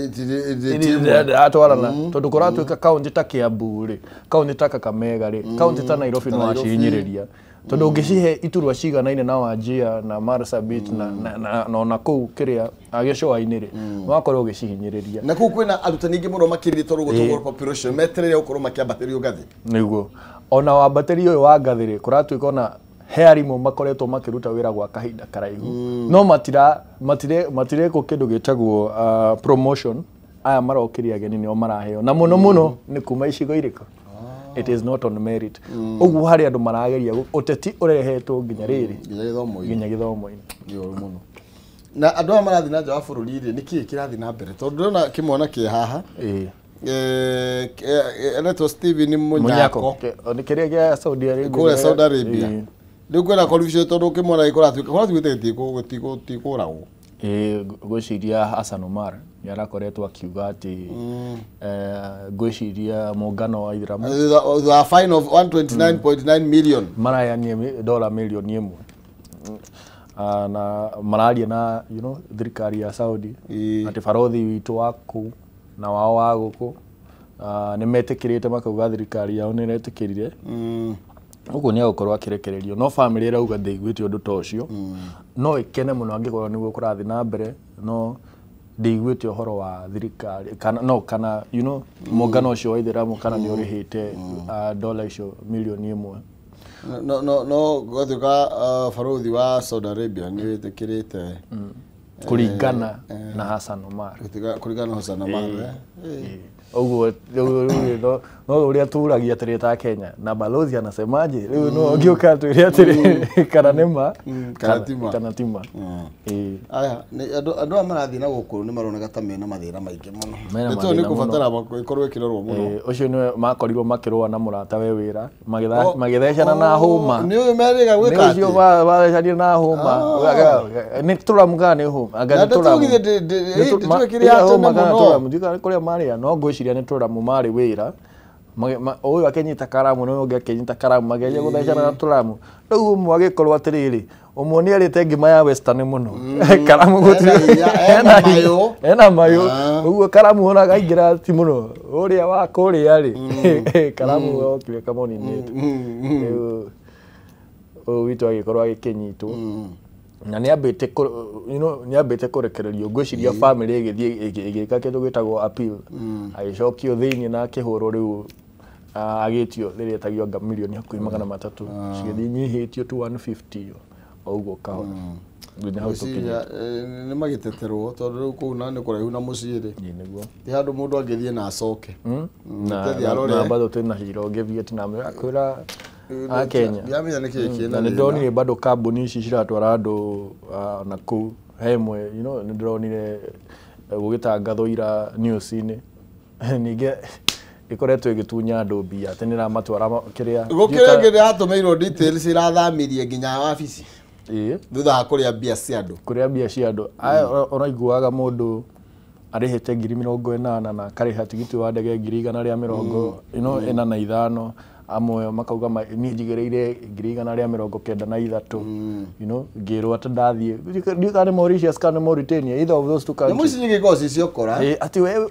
atwarana tondu kuratuika county ta Kiambu ri county ta Kakamega ri county ta Nairobi no acinyiriria tondu ungicihe iturwa ciganaine na Wajir na Marsabit na kuu kiria agicua-ini ri wakorwo ugicihinyiriria na kuu kwina arutani ingi muno makirire tondu gutugora population meterere ukorwo makiambaterio ngathi niguo ona wambaterio uyu wa ngathi ri kuratuika ona he arimũ makoretwo makiruta wĩra gwa kahinda karaihu no matire ko kindu gitagwo promotion aya marokiria ageni nio maraheo na muno ni kuma icigo iriko it is not on merit uguo hari andu marageria uteti urehetwo nginya riri nginya githomo-ini yo muno na andu aya marathi na nja wa bururi ri niki kirathi na mbere tondu ndona kimwana ki haha Eneto Steven Munyako ni kiria gia Saudi Arabia kule Saudi Arabia Ndio kwenda confusion tondu kimwana ikora twite tikuragwo gwiciria Hassan Omar yarakoretwo akiuga ati gwiciria muungano wa Ithiramu the fine of 129.9 million marayanie dola milioni 1 na mararia na thirikari ya Saudi ati barothi witu waku na wao wa guku ni metikirite makauga thirikari yao ni retikirire uguo ni agukorwo akirekererio no family irauga ndigwite undu ta ucio no ikene muno angikorwo niguo kurathi na mbere no ndigwite uhoro wa thirikari kana muungano ucio wa Ithiramu kana ni urihite dola icio milioni 1 no gothuka barothi wa Saudi Arabia ni wetikirite kuringana na Hassan Omar kuringana na Hassan Omar uguo no uria turagia atirita Kenya na balozi anasemaje riu no ngioka twire atiri kana nima kana tima aya andu amarathi na gukuru ni maroneka ta mena mathira maingi muno nito ni kubatara ikorwo ikirorwo muno ucio ni makorirwo makirwa na murata we wira magithecana na huma ni uyu meriga gwika ati ucio bathecania na huma ni turamuga ni huma anga ni turamu twikiriya tene muno ndika kuria maria no ngwiciria ni turamu mari wira uyu akenyita karamu no ungi akenyita karamu mageria guthecana na turamu riu umwe agikorwo atiriri umwe ni arite ngima ya western muno karamu gutiri ena mayo uguo karamu ona gaingira ti muno uria wa kuria ri karamu okire kamoni ni o witu agikorwo agikenyitwo na ni ambite ni ambite kurekererio ngwiciria family igika kindu gitagwo appeal agicokio thiini na kihuro riu agitio riria tagio nga milioni hakuhi 300 cigethi nyihitio tu 150 oguo kaona nginya hau tukinya ni magiteterwo tondu riu kuu na ni kuraihu na muciiri niguo ti handu mundu angithie na acoke na bado tena hiro ngevieti na akwira Kenya yamenya niki kiena ni ndonire bado kambuni ici ciratwara andu na ku hemwe ni ndonire gugitangatho ira news-ini ninge ikoretwo igitunya andu mbia ati niramatwara kiria gukire ngire hatumeirwo details irathamirie nginya wabici thutha wa kuria mbia cia andu onaiguaga mundu arihite 80,000 na kariha tigiti wa ndege 150 ena na ithano amwe makauga ni njigereire 193 ngirwo ati ndathie ndikane Mauritius kana Mauritania either of those two countries muci nyingikosi cio kora ati we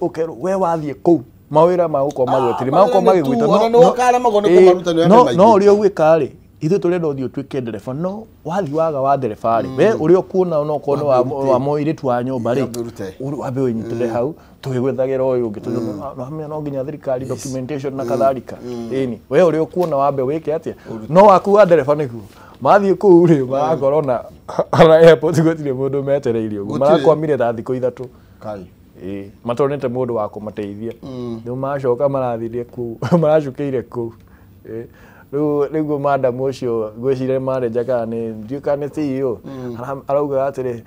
wathie ku mawira ma uko magwetiri ma uko magigwita no kara magone ko maruta ni no no uri ogwika ri ithu turenda uthio twike ndereba no wathi waga wa ndereba ri we uri okuona no kono wa moiritu wa nyumba ri uri wabe unyitire hau tugigwethagira uyu ungi no nginya thirikari documentation na kadhalika ini we uri okuona wabe wike atia no waku wa ndereba niku mathi ku ri ma corona ara airport gutire mundu metereirio marakwamire ta thiko ithatu kai matonete mundu wa kumateithia ni macoka marathirie ku maracukeire ku Riu madam ucio gwicire manager kana ni ndiuka ni CEO arauga atiri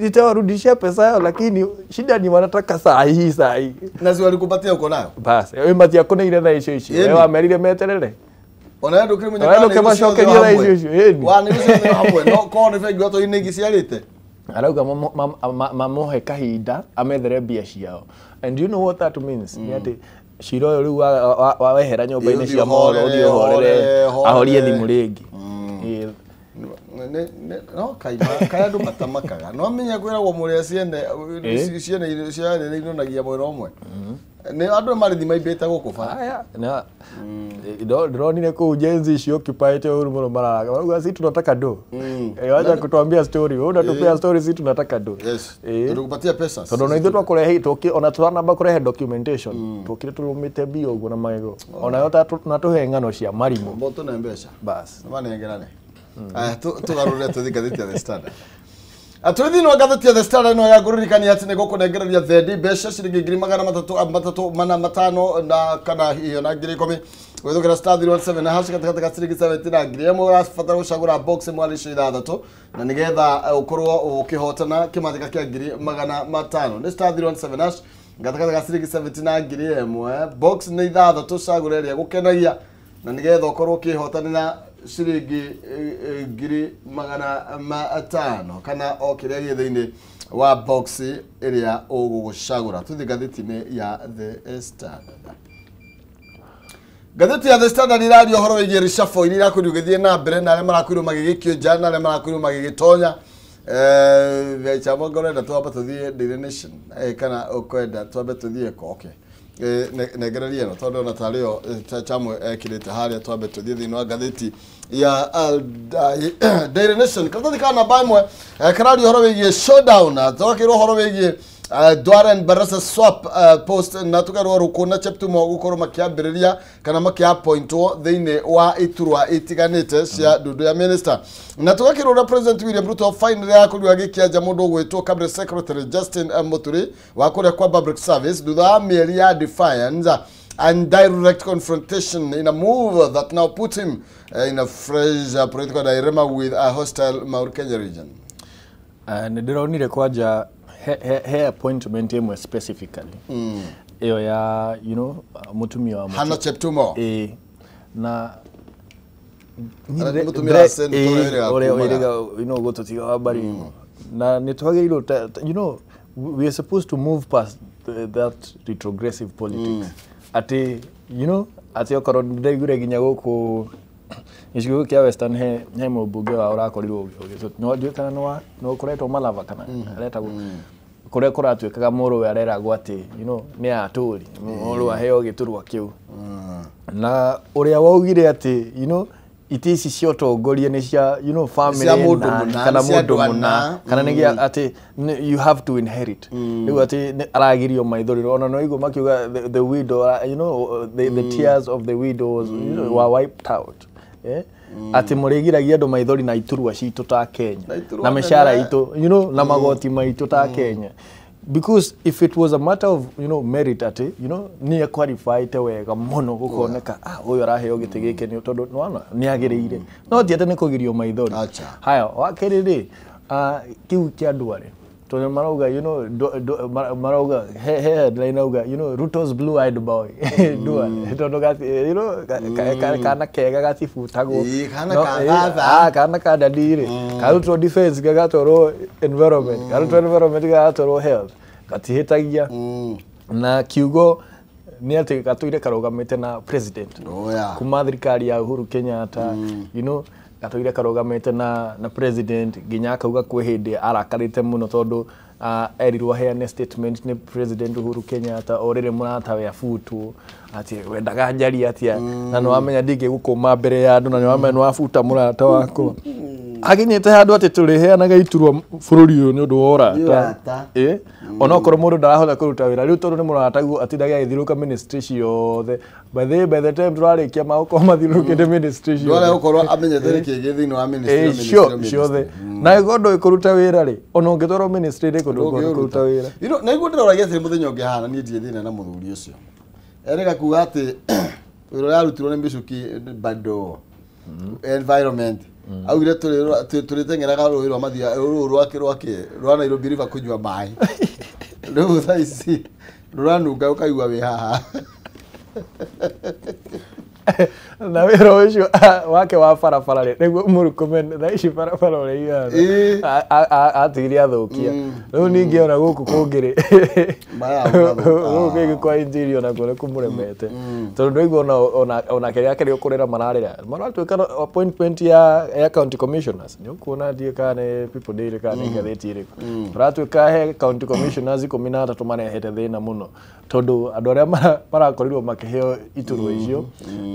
nitawarudishia pesa yao lakini shida ni wanataka saa hii. Na si walikupatia uko nayo? Basi wewe matia kuna ile na icio wewe wamerire meterere ona ndo kiri munyaka ni kama shokeri na icio wani ucio hamwe no ko ni fegi wato inegi ciarite arauga mamohe kahinda amethere mbia ciao. And you know what that means? Ni ati shiro riu wehera nyumba-ini cia mohoro uthii uhorere ahorie thimu ringi. No kaya andu matamakaga no menya kwiragwo muria ciene ciene inonagia mwena umwe ni andu marithi maimbite guku aya na ndronire ku jenzi icio occupyte uru muno mararaga bauga si tunataka do wacha kutuambia story wewe unatupea story si tunataka do tukupatia pesa tondu naithu twakurehe ona twanamba kurehe documentation tukire turumite bio uguo na magego ona yota natuhe ngano cia marimu mboto na mbeca bas manengerane tugarurire tuthikathite The Standard atwithi no gathete The Standard no ya guririkania ati niguo kunengereria thendi mbeca ciringi 3,305 na kana hiyo na 10,000 withukira star 017 na hash katika ciringi 70 na ngiri imwe urabatara gucagura box mwalicio ithathatũ na nigetha ukorwo ukihotana kimathika kia 500 ni star 017 hash katika ciringi 70 na ngiri imwe box ni ithathatũ cagura iria gukenagia na nigetha ukorwo ukihotana na ciringi 500 kana o kiria gi thiini wa box iria ugugucagura tuthi gatheti-ini ya The Standard. Gatheti ya The Standard irario horo wigie reshuffle iria irakurio githie na mbere na aria marakurio magigikio jana na aria marakurio magigitonya chama ngorenda twamba tuthie Daily Nation kana ukwenda twambe tuthie ko okay negereria no tondu na tario chamwe ekirite haria twambe tuthie thini wa gatheti ya Daily Nation katheti kana baimwe karario horo wigie showdown twakirwo horo wigie Dwaren Barasa swap post na tukarwo rukuna chaptumo gukorwo makiambiriria kana makiapointwo thiini wa iturwa itiganite cia ndudu ya minister na tugakirwo President William Ruto finally yakuriwa gikianja mundu gwitwo Cabinet Secretary Justin Muturi wa kuria kwa public service thutha mieri ya defiance and direct confrontation in a move that now put him in a fresh political dilemma with a hostile Mount Kenya region. Ndironire kwanja he appointment imwe specifically iyo ya mutumia wa Hana Cheptumo na mutumia sendo gututiga habari na nitwagiriro we are supposed to move past that retrogressive politics ati ati okorwo ndaigure ginya guku Nishigo kia Western he mbunge wa urakorirwo no ndikana no kuretwo malava kana areta kuria kuratuikaga muru we areragwo ati ni aturi muru aheo giturwa kiu na uria waugire ati itisi ciotongoria ni cia family kana mundu muna kana nigi ati you have to inherit nigu ati aragirio maithori ona no igo makiuga the widow the tears of the widows were wiped out ati murigiragia andu maithori na iturwa citu ta Kenya na mishara itu na magoti maitu ta Kenya because if it was a matter of merit ati ni qualified wega muno gukoneka uyu araheo giti gike ni tondu nwana ni agiriire no ti ati ni kugirio maithori haya wakiriri kiu kia ndware tondu marauga marauga headline auga Ruto's blue eyed boy ndware tondu gati kana kega gatifutagwo kana kadadire karutwo defense gagatoro environment karutwo environment gagatoro health gatihitagia na kiugo ni ati gatuire karugamite na president kuma thirikari ya Uhuru Kenyatta gatuire karugamite na president ginya akauga kwe hindi arakarite muno tondu erirwo heane statement ni president Uhuru Kenyatta orire muratawe ya futu ati wendaga njari atia na no amenya ndingi gukuma mbere ya andu na no amenya no afuta murata wako aginyite handu ati turiheanaga iturwa bururi uyu ni undu wora ona okorwo mundu ndarahota kuruta wira riu tondu ni murata atindaga agithiruka ministry ciothe by the time turarikia mauko mathirukite ministry ciothe ndwara ukorwo amenyete kigi thiini wa ministry ciothe na igondo ikuruta wira ri ona ungitwaro ministry ri kundu kuruta wira na iguo ndiragia ati muthenya ungi hana ni ndie thina na muthuri ucio erega kuga ati wiro yarutirwo ni Michuki bado environment augire turitengeraga rũĩ rwa mathia rwake rwa Nairobi River kunyua mai rĩu thaa ici rũranunga ũkaigua wĩ haha na wĩra ũcio wake wa barabara rĩ nĩguo mũrukũme thaa ici barabara ũrĩa ihana atigire athũkia rĩu ningĩ ona gũkũ kũngĩ rĩ gũkũ kĩngĩ kwa interior nakuo nĩ kũmũremete tondũ ndũigua ona kĩrĩa kĩrĩ ũkũrĩra maratuĩka appointment ya county commissioners nĩ ũkuona ndiĩ kana nĩ people daily kana nĩ ngathĩti ĩrĩkũ maratuĩka he county commissioners 13 marehete thĩna mũno tondũ andũ arĩa marakorirwo makĩheo iturwa icio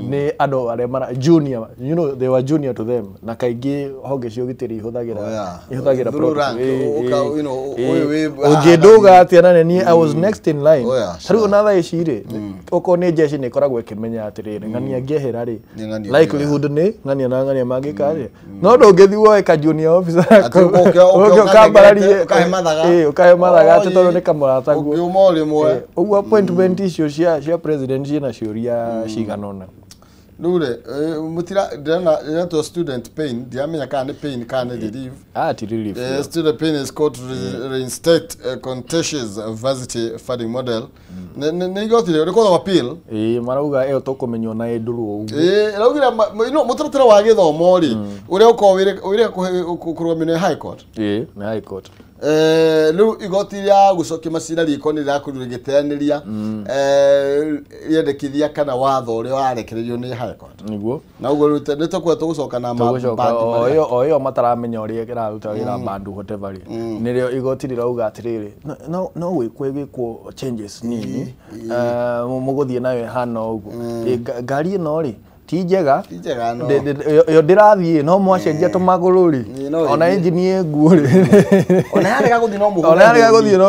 ni ando arĩa mara junior, you know, they were junior to them na kaingĩ honge cio gitĩri ihũthagĩra protocol ũngĩnduga atĩ na ni I was next in line tarĩu na thaa ici rĩ okorwo nĩ jeshi nĩ ĩkoragwo ĩkĩmenya atĩrĩrĩ ng'ania angĩehera rĩ likelihood nĩ ng'ania na ng'ania mangĩka rĩ no ndũngĩthiĩ woeka junior officer ũkahe mathaga atĩ tondũ nĩ kamũrata guo ũguo appointment icio cia president ciĩna ciũria ciganona Nure, mutira ndana to student pain, ndiamenya kana pain kana relief. Ti relief. Student pain is called to reinstate contentious varsity funding model. Ne igotire reko appeal. Marauga tukumenywo na nduru ugu. Raugira mutaratara wa githomo ri uria uria kurumene high court. Na high court. Lu igoti ya gucokia macira riko ni rakurire giteaniria yendekithia kana watho uria warekererio ni high court niguo na ugo ni tukwe tugucoka na oyo mataramenya uria kiraruta wira bandu whatever nirio igoti rirauga atiriri no gwikwo changes nini muguthie nayo hana ugu ngari ino ri ti njega no yo ndirathie no mwacenjia tumaguru ri ona engineer nguo ri ona yarega guthie no mugo ona yarega guthie no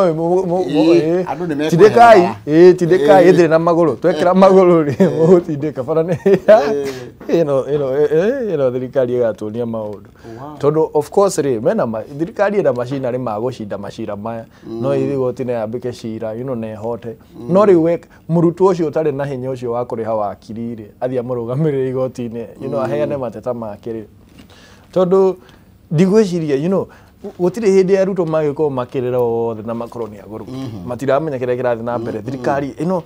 andu ni tidekai ithire na maguru twekira maguru ri mugutindika bara ni ino thirikari igatunia maundu tondu of course ri mena thirikari ina macinari ma gucinda macira maya no igoti na ambike cira you know ne hote no ri we murutwo ucio utari na hinya ucio wa kuriha wakiri ri athia murugamirire igoti-ini you know aheane mateta make tondu ndigwiciria you know gutire hindi aruto magiko makirira othe na makoroni aguru matiramenya kire kirathi na mbere thirikari ino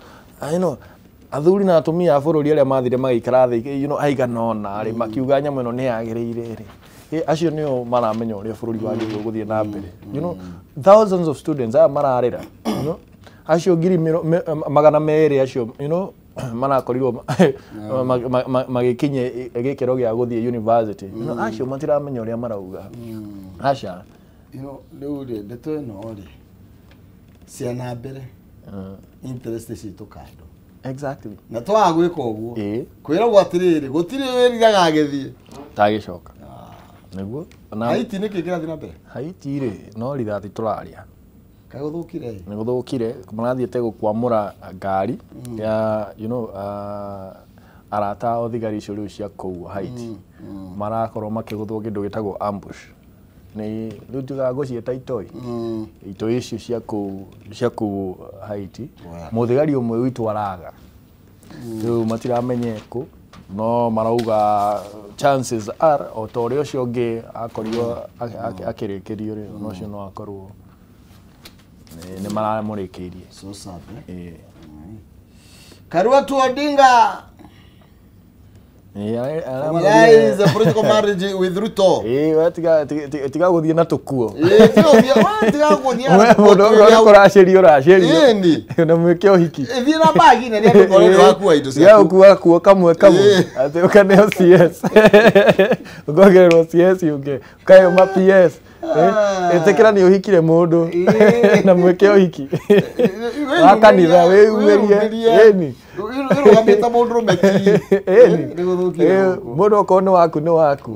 athuri na atumia a bururi aria mathire magikara thi you know aiganona ri makiuga nyamu ino ni yagirire ri acio nio maramenya uria bururi wa githu guthie na mbere you know thousands of students mararira you know acio ngiri magana meri acio you know marakorirwo magikinye gikero gia guthie university you know acio matiramenya uria marauga aca you know leure ndeto ino ri ciana mbere interest citu kando exactly na twagwika uguo kwira gwatiriri gutiri wirigaga agithie tagicoka niguo na Haiti niki kirathi na mbere Haiti ri no rithathi turaria kaguthukire ni guthukire marathiete gukwamura ngari ya you know arata othigari icio riu cia kou Haiti marakorwo makiguthwo kindu gitagwo ambush ni riu tuga gucieta itoi itoi icio cia kou Haiti muthigari umwe witu araga riu matiramenyeku no marauga chances are otorio cio ngi akorio akirikirio ri no cio no akorwo ni maramurikirie so sad Karua tu Odinga is a political marriage with Ruto tiga guthie na tukuo tiga guthie na kuraceri na mweke uhiki thie na bagi na ndio koreni waku indo cia ya kuo kamwe ati ukaneo CS ugogererwo CS unge kayo ma PS etekera ni uhikire mundu na mweke uhiki wakanitha we umerie ni ugameta mundu meki mundu kono waku ni waku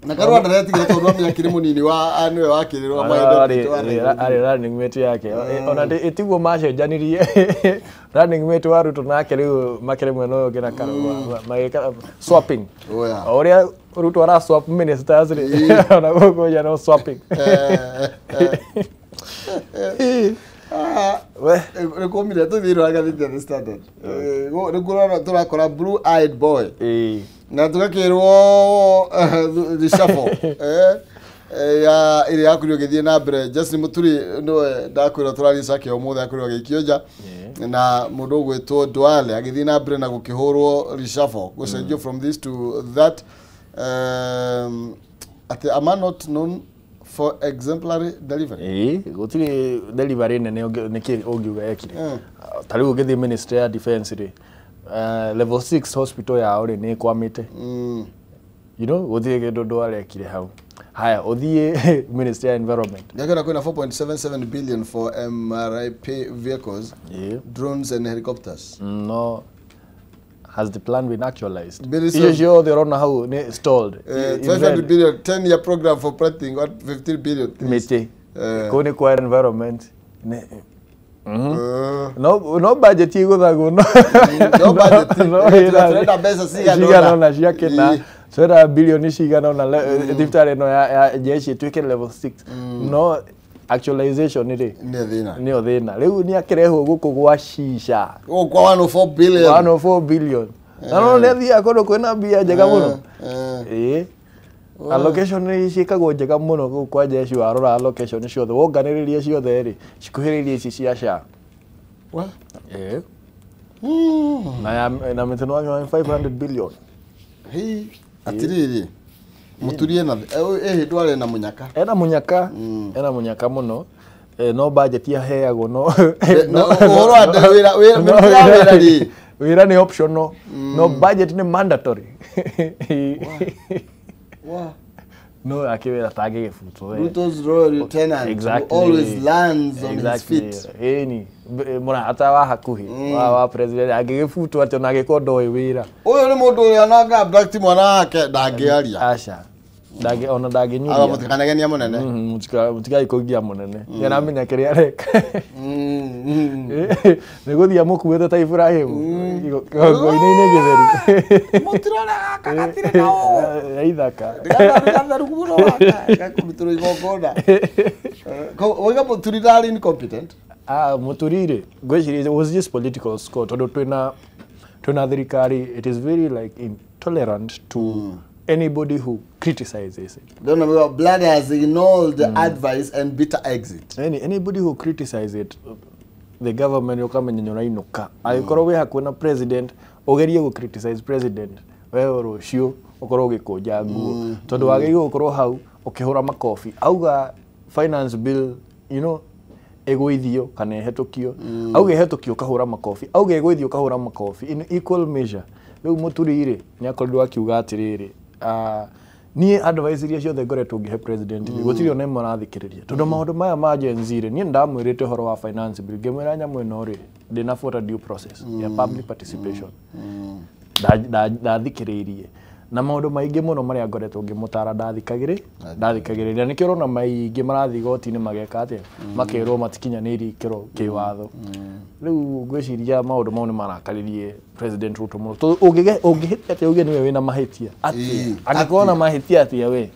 na Karua ndaretigire tondu amenya kiri munini wa anwe wakirirwa maende ari running mate yake ona itiguo macenjanirie running mate wa Ruto nake riu makire mwena uyu ngina Karua magika swapping oria Ruto ara swap ministers ri ona gogo ya no swapping we rekomire tu thiro agathithia the Standard rekurora turakora blue eyed boy na tugakirwo reshuffle ya iri yakurio githie na mbere Justin Muturi no ndakwira turari sake omuthe akurio gikionja na mundu gwetwo Duale agithie na mbere na gukihurwo reshuffle gucenjio from this to that am I not known for exemplary delivery? Gutiri delivery nene niki ogiuga ekire. Tariu githie Ministry ya Defense ri level 6 hospital ya ori ni kwamite. You know, gutiri kindu Duale ekire hau. Haya, uthie Ministry ya Environment. Yakana kuna 4.77 billion for MRIP vehicles, drones and helicopters. No. Has the plan been actualized? Sure, they don't know how stalled. 500 billion, 10-year program for planting, what 15 billion? Mete. Kone kwa environment. No budget higo dago no. No budget. No ira pesa siga na shia na. So ira billion shiga na diftare no ya jeshi twike level 6. No actualization ni ni thina riu ni akireho guku gwa shisha kwa 104 billion 104 billion na no ne thia kono kwena bia njega muno allocation ni shikagwo njega muno kwa jeshi warora allocation ciothe wonganiririe ciothe ri cikuhiririe ici cia sha wa na mitino wa 500 billion atiriri Muturi na Duale na munyaka ena munyaka muno no budget ya heago no wira ni optional no budget ni mandatory no akiwira tage gefuto Ruto's royal lieutenant always lands on his feet mura hata wa hakuhi wa president agigefuto ati na gikondo wira uyu ni mundu uri ananga abduct mwana wake ndagiaria asha dage ona dage nyuria aba mutikanagenia munene mutika ikogia munene yana menya kiria reka negothia mukuwete ta Ibrahim goine githeri mutirona kagatire nao aithaka ndikana rukuno waka gakumuturo igogoda oiga Muturi dali incompetent Muturire gwecirie was just political score todo twina thirikari it is very like intolerant to anybody who criticizes it. Don't know, blood has ignored the advice and bitter exit. Anybody who criticizes it, the government will come and inuka. Agikoro we hakuna president, ogerie go criticize president. We rocio okoro gikoja nguo. Tondu wagerio okoro hau okihura makofi. Auga finance bill, you know, egoithio kana hetokio. Auga hetokio kahura makofi. Auga egoithio kahura makofi in equal measure. Riu Muturire ni akorirwo akiuga atiriri ni advice iria ciothe ngoretwo ngihe president gutiri ona imwe rathikiriria tondu maundu maya ma Gen Z ni ndamwirite horo wa finance bill ngemwira nyamwe no ri ndina for due process ya public participation ndathikiririe na maundu maingi muno maria ngoretwo ngimutara ndathikagiriria nikio rona maingi marathi goti-ini mageka atia makerwo matikinyaniri ikiro kiwatho riu ngwiciria maundu mau ni marakaririe president Ruto muno to ungihitia atia uge niwe wina mahitia atia angikona mahitia atia we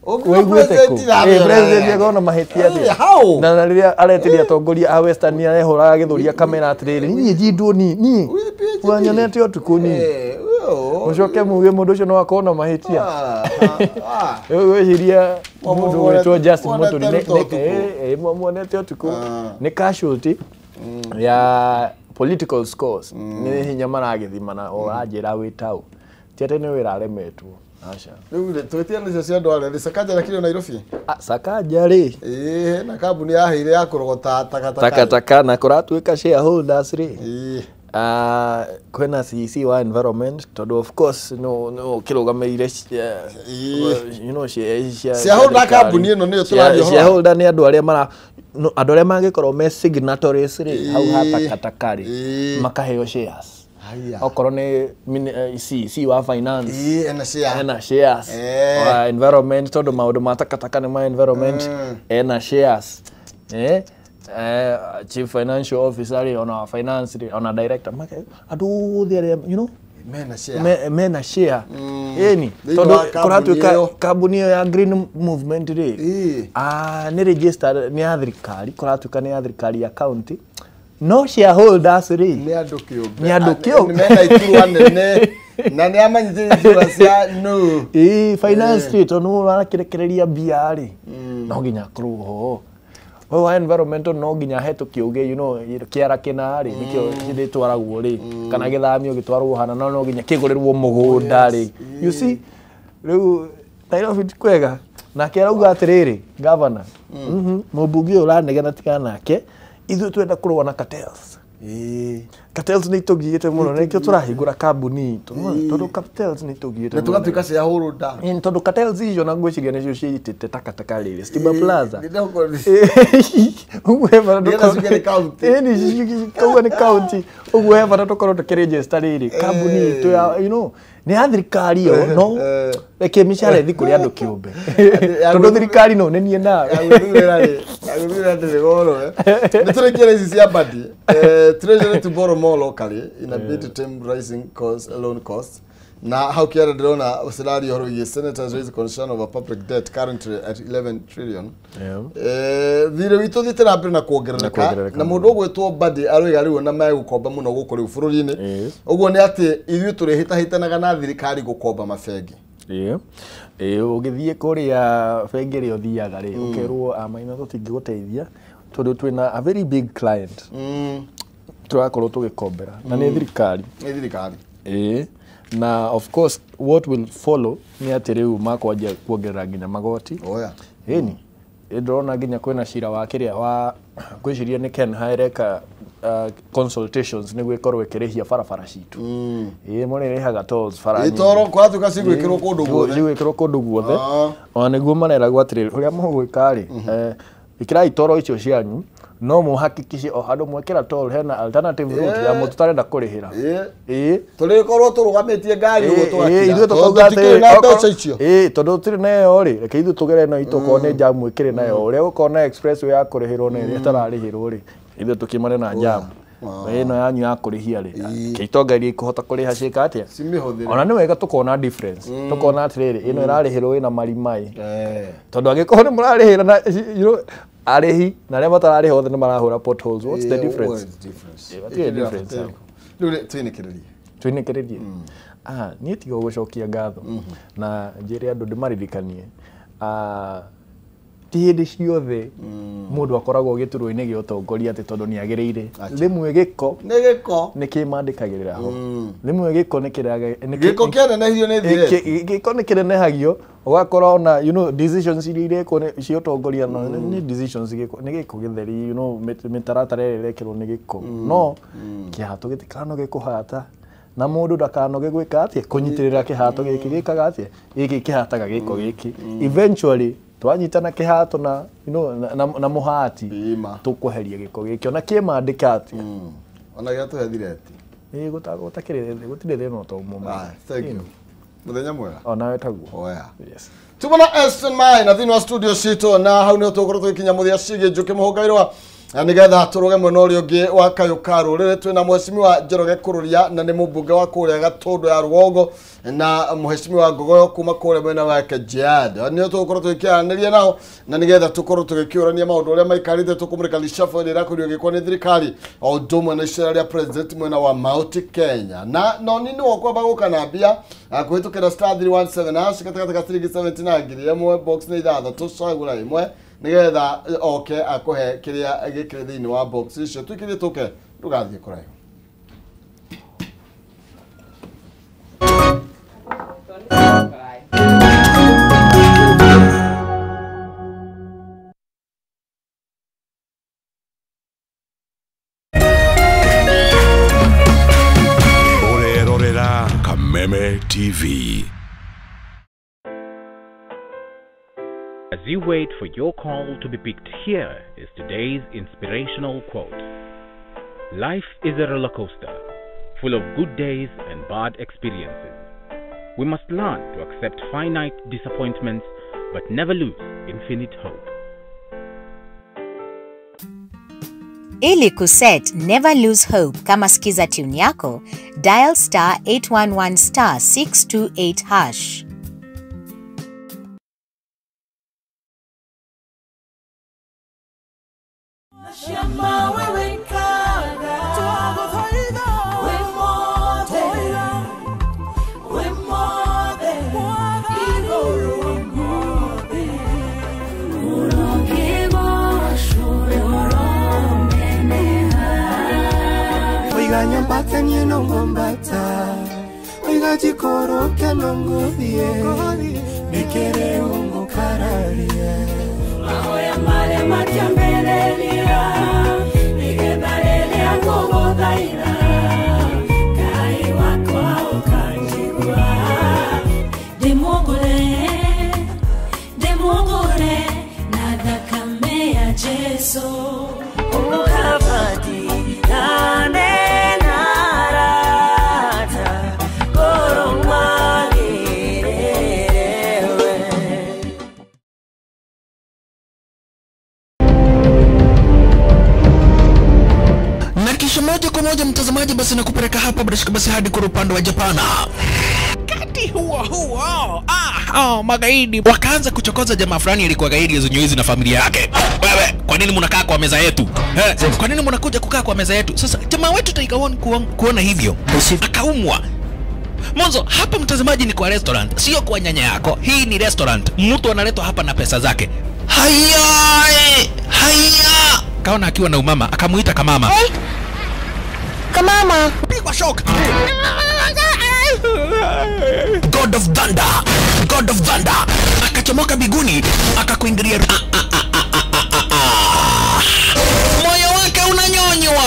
Weigwete ku president yagona mahitia atia na riria aretiria atongoria a Western ni arehuraga githuria kamera atiriri ni njindwo ni wanyonete otuku ni Mushoke muge mundu ucio no akona mahitia weciria mundu wetwo Justin Muturi muonete otuku ni casualty ya political scores ni hinya maragithimana oranjira witau tiate ni wira aremetwo asha riu twetiana cia Duale ri Sakaja na kile Nairobi Sakaja ri na kambuni ya hire ya kurogota takataka na kuratuika shareholders ri kwena CC wa environment todo of course no kirugamirire you know shareholder kambuni ino ni turario shareholder ni andu aria mara andu aria mangikorwo me signatories ri hau hatatakari makaheo shares okorwo ni CC wa finance ena shares wa environment todo maundu matakataka ni ma environment ena shares chief financial officer on our finance on our director adu there you know mena share eni tondu kuratuika kambuni ya Green Movement ri ni registered ni ya thirikari kuratuika ni ya thirikari ya county no shareholders ri ni andu kiumbe mena iturwa nene na ni amanyitithia cia no finance street onu arakirekereria bia ri no nginya kruho wa environmental no nginya hetu kiuge you know kiara kina ri nikio githitwaragwo ri kana githamio gitwarwo hana no nginya kigurirwo mugunda ri you see riu Nairobi kwega na kirauga atiriri governor mubunge uranegena tikana nake ithu twenda kurwa na cartels cartels ni tugiyete muno nikio turahingura kambuni tondu cartels ni tugiyete na tugatuika cia hurunda tondu cartels icio na ngwiciria nicio ciitite takataka riri Stima Plaza ugweva ndukore county ni kauga ni county ugweva tukorwo tukiregister riri kambuni tu you know ni athirikari yo no reke mishare thi kuri andu kiumbe tondu thirikari no nenie na agurira ndire goro niturekere ici cia badi treasury to borrow more locally in a bid to tame rising loan costs. Now, how can I salary or senators raise concern over public debt currently at 11 trillion? Vile vitu ditera na kuongerereka na mundu gwetwo badi arigariwo na mai gukomba muno gukuri bururi-ini uguo ni ati ithu turi hitanaga na thirikari gukomba mabengi ugithie kuria bengi ri uthiaga ri ukerwo amaina tutingiguteithia tondu twina a very big client turakorwo tugikombera na ni thirikari na of course what will follow ni ati riu makwajia kuongerera nginya magoti eni ndrona nginya kwina cira wa kiria wa gwiciria ni Ken Haireka consultations ni gwikorwo ikirihia barabara citu mone rehaga tolls farani itoro kwatuka cigwikirwo kundu guothe ona niguo marera gwatiriri uria mugwika ri ikirai toro icio cianyu no muhakikishe o handu mwekera toll hena alternative route ya mutarenda kurihira turikorwo turugamitie ngari ugo twakira ithu tukauga ati tondu turi nayo ri reke ithu tugere no itoko ne jam ikire nayo uria ukona expressway ya kurihirwo ne ri tararihirwo ri ithu tukimane na jam ino yanyu ya kurihia ri kitonga iri kuhota kuriha cika atia ona ni wega tukona difference tukona atiriri ino irarihirwo ina marimai tondu agikorwo ni murarihira na you know arehi na ria matarari hothe ni marahura potholes what's the difference twinikirerie ni tigo gucokia ngatho na njiri andu ndimaririkanie ti hindi ciothe mundu akoragwo giturwo-ini gia utongoria ati tondu ni agiriire rimwe giko ni kimandikagirira ho rimwe giko ni giko kianenehio ni thire giko ni kirenehagio ugakora ona you know decisions iria ko cio utongoria no ni decisions ni giko githeri you know mitaratara irekirwo ni giko no kihato gitikano gikuhata na mundu ndakanoge gwika atia kunyitirira kihato giki gikaga atia giki kihataga giko giki eventually twanyitana kihato na you know na muhati tukuheria giko giki ona kimandika atia ona gia tuhethireti gutakire gutire thina to mumo thank you muthenya mwega ona wetaguo yes tubona Aston Mine na thina studio cito na hau ni tukorwo tukinya muthia cige njuki muhungairwa na nigetha turuge mwena uria ungi wa Kayukaru rire twina mheshimiwa Njoroge Kururia na ni mubunge wa kuria Gatundu ya Rugongo na mheshimiwa Ngogoyo kuma kuria mwena wa Kajiado ni tukorwo tukianĩria nao na nigetha tukorwo tugikiurania maundu uria maikarite tukumurika lishafu ira kurio gikwa ni thirikari o ndumwe na icera ria president mwena wa Mount Kenya na no nini wakwa baguka na mbia akuhitukira star 317 hash katika 379 ngiri imwe box ni ithathatũ cagũra imwe nigetha oke akuhe kiria gikire thini wa box icio twikire tuke ndugathie kuraihu Orerorera Kameme TV. As you wait for your call to be picked, here is today's inspirational quote. Life is a roller coaster, full of good days and bad experiences. We must learn to accept finite disappointments, but never lose infinite hope. Ili kuset Never Lose Hope kama skiza tune yako, dial *811 *628#. Nyambata nyeno ngombata Oiga jikoro keno ngudhie Nikere ungo kararie Mahoya male matiambelelia Nikebalelia ngogo dhaira Kai wako au kanjigua Demogore Nada kamea Jesu Ungo kabadi Nane moja kwa moja mtazamaji, basi nakupeleka hapa basi hadi kwa upande wa Japana. Kati huo magaidi wakaanza kuchokoza jamaa fulani alikuwa gaidi Zunyoizi na familia yake. Wewe, kwa nini mnakaa kwa meza yetu? Kwa nini mnakuja kukaa kwa meza yetu? Sasa jamaa wetu taikaona kuona hivyo akaumwa. Mwanzo hapa mtazamaji ni kwa restaurant, sio kwa nyanya yako. Hii ni restaurant. Mtu analetwa hapa na pesa zake. Haya! Kaona akiwa na umama, akamuita kamama. Kamama, pigwa shock. God of Thunder. Akachomoka biguni, akakuingilia. Moyo wake unanyonywa.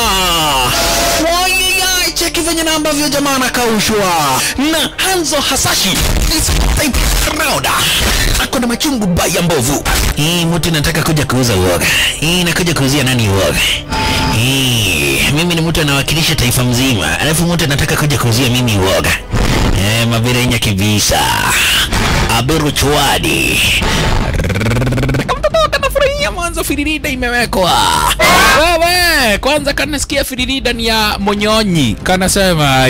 Cheki venye na ambavyo jamaa anakaushwa. Na Hanzo Hasashi ako na machungu baya mbovu. Mtu nataka kuja kuuza uoga. Nakuja kuuzia nani uoga? Mimi ni mtu anawakilisha taifa mzima. Alafu mtu nataka kuja kuuzia mimi uoga. Mabirenya kibisa. Abiru chwadi. Kanafurahia mwanzo firirida imewekwa. Wewe, kwanza kanasikia firirida ni ya Monyonyi. Kanasema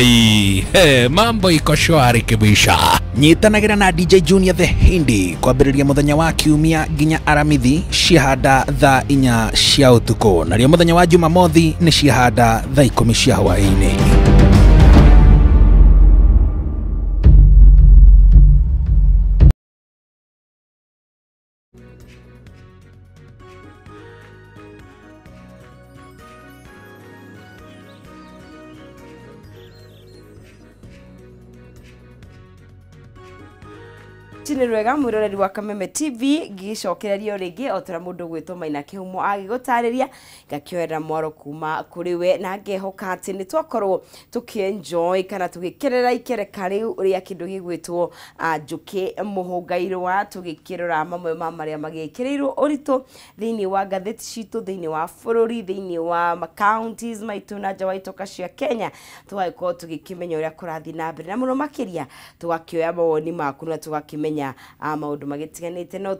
mambo iko shwari kibisha. Nyitanagira na DJ Junior the Hindi kwa biriria muthenya wa kiumia ginya aramithi shihada thaa 4 cia utuko. Nario muthenya wa Jumamothi ni shihada thaa 10 cia hwaini. Chini rwega mwiroreri wa Kameme TV gicokererio ringi otora mundu gwitwo Maina Kihumo agigutariria gakioera mwaro kuma kuri we na ngehoka ati ni twakorwo tukienjoy kana tugikerera ikereka riu ria kindu gigwitwo njuki muhungairwa tugikirora mamwe ma maria magikirirwo urito thiini wa gatheti citu thiini wa bururi thiini wa counties maitu na nja wa itoka cia Kenya tugaikorwo tugikimenya uria kurathi na mbere na muno makiria tugakioya mawoni maku na tugakimenya maundu magitiganite no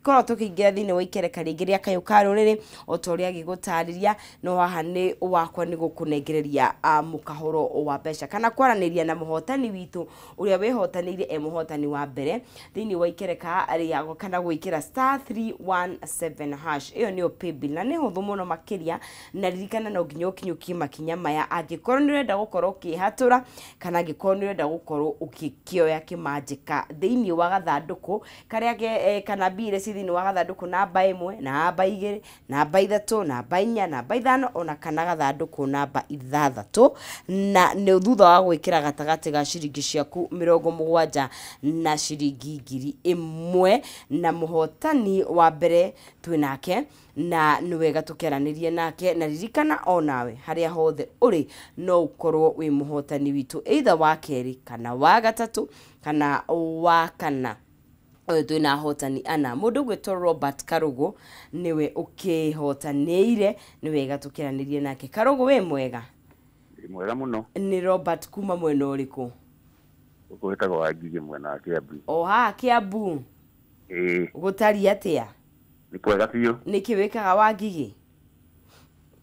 korwo tukiingira thiini wa ikereka ringi ria kayo ka ruriri otoria gigutariria no haha ni wakwa ni gukunengereria mukahoro wa mbeca kana kwaraniria na muhotani witu uria wehotaniire muhotani wa mbere thiini wa ikereka riago kana gwikira *317# iyo ni paybill na ni huthu muno makiria na ririkana no nginya ukinyukie makinya maya angikorwo ni urenda gukorwo ukihatura kana angikorwo ni urenda gukorwo ukikioya kimanjika thiini wa gathanduku karia kana bire thiini wa gathanduku namba 1 namba 2 namba 3 namba 4 namba 5 ona kana gathanduku namba 6 na ni thutha wa gwikira gatagati ga ciringi ciaku 70 na ciringi 1000 na muhotani wa mbere twinake na ni wega tukeranirie nake na ririkana onawe haria hothe uri no ukorwo wi muhotani witu either wa keri kana wa gatatu kana wa kana twina hotani ana mundu gwitwo Robert Karugo niwe ukihotanire ni wega tukiranirie nake. Karugo we mwega? Mwega muno. Ni Robert kuma mwena uriku? Gwitagwo Wangige mwena wa Kiambu. Oha Kiambu. Gutari atia? Ni kwega biũ. Niki wikaga Wangige?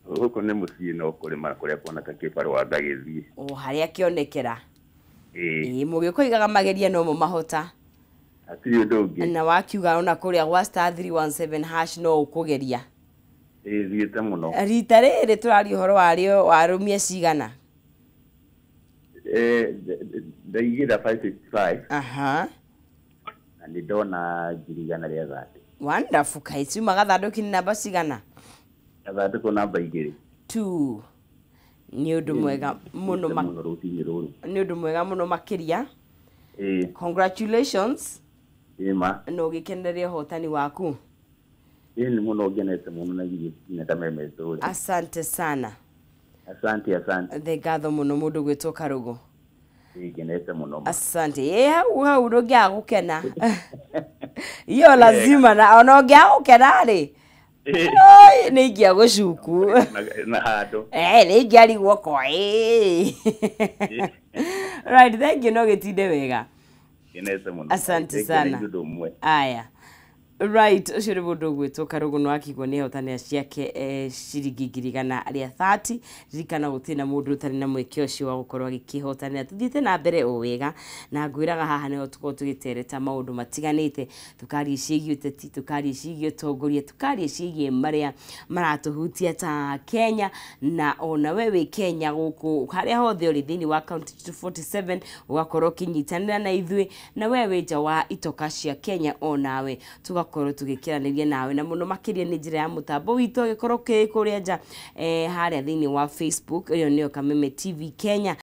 Huko nĩ mũciĩ no kũrĩma kũrĩa kuoneka kĩbarũa ngagĩthiĩ. Harĩa kĩonekera. Mũgĩkũigaga mageria no mahota. Hatirĩ ũndũ ũngĩ. Na wakiuga ona kũrĩa gwa *317# no ũkũgeria. Thiĩte mũno. Rita rĩrĩ tũrari ũhoro warĩo warũmia cigana? Ndaigĩra 555. Aha. Na nĩ ndona 130. Wonderful. Kaiciuma gathandũki-inĩ namba cigana? Gathandũkũ namba 2. 2. Nĩ ũndũ mwega mũno nĩ ũndũ mwega mũno makĩria. Congratulations. Ma. No gĩkenereria ũhotani waku. Ni mũno ngenete mũno na gĩgĩkinya Kameme story. Asante sana. Asante. Ngatho mũno mũndũ gwĩtwo Karũgũ. Ngenete mũno. Asante. Hau ndũngĩagũkena. Iyo lazima na ona ũngĩagũkena rĩ. Nĩ ingĩagũcuku. Na handũ. Nĩ ingĩarigwo kwa. Right, thank you, no gĩtinde wega. Ngenete mũno. Asante sana. Aya. Right, ucio nĩ mũndũ gwĩtwo Karũgũ no akigwo nĩ hotanĩra ciake ciringi 130. Ririkana gũtirĩ na mũndũ ũtarĩ na mweke ũcio wa gũkorwo agĩkĩhotanĩra. Tuthiĩte na mbere o wega na ngwĩraga haha nĩho tũkorwo tũgĩtereta maũndũ matiganĩte. Tukaria ciĩgiĩ ũteti, tukaria ciĩgiĩ ũtongoria, tukaria ciĩgiĩ marĩa maratũhutia ta Kenya, na ona we wĩ Kenya gũkũ harĩa hothe ũrĩ thĩinĩ wa county 247 ũgakorwo ũkĩnyitanĩra na ithuĩ, na we wĩ nja wa itoka cia Kenya onawe tugakorwo tũgĩkĩranĩria nawe, na mũno makĩria nĩ njĩra ya mũtambo witũ agĩkorwo kũrĩa nja harĩa thĩinĩ wa Facebook, ĩyo nĩyo Kameme TV Kenya.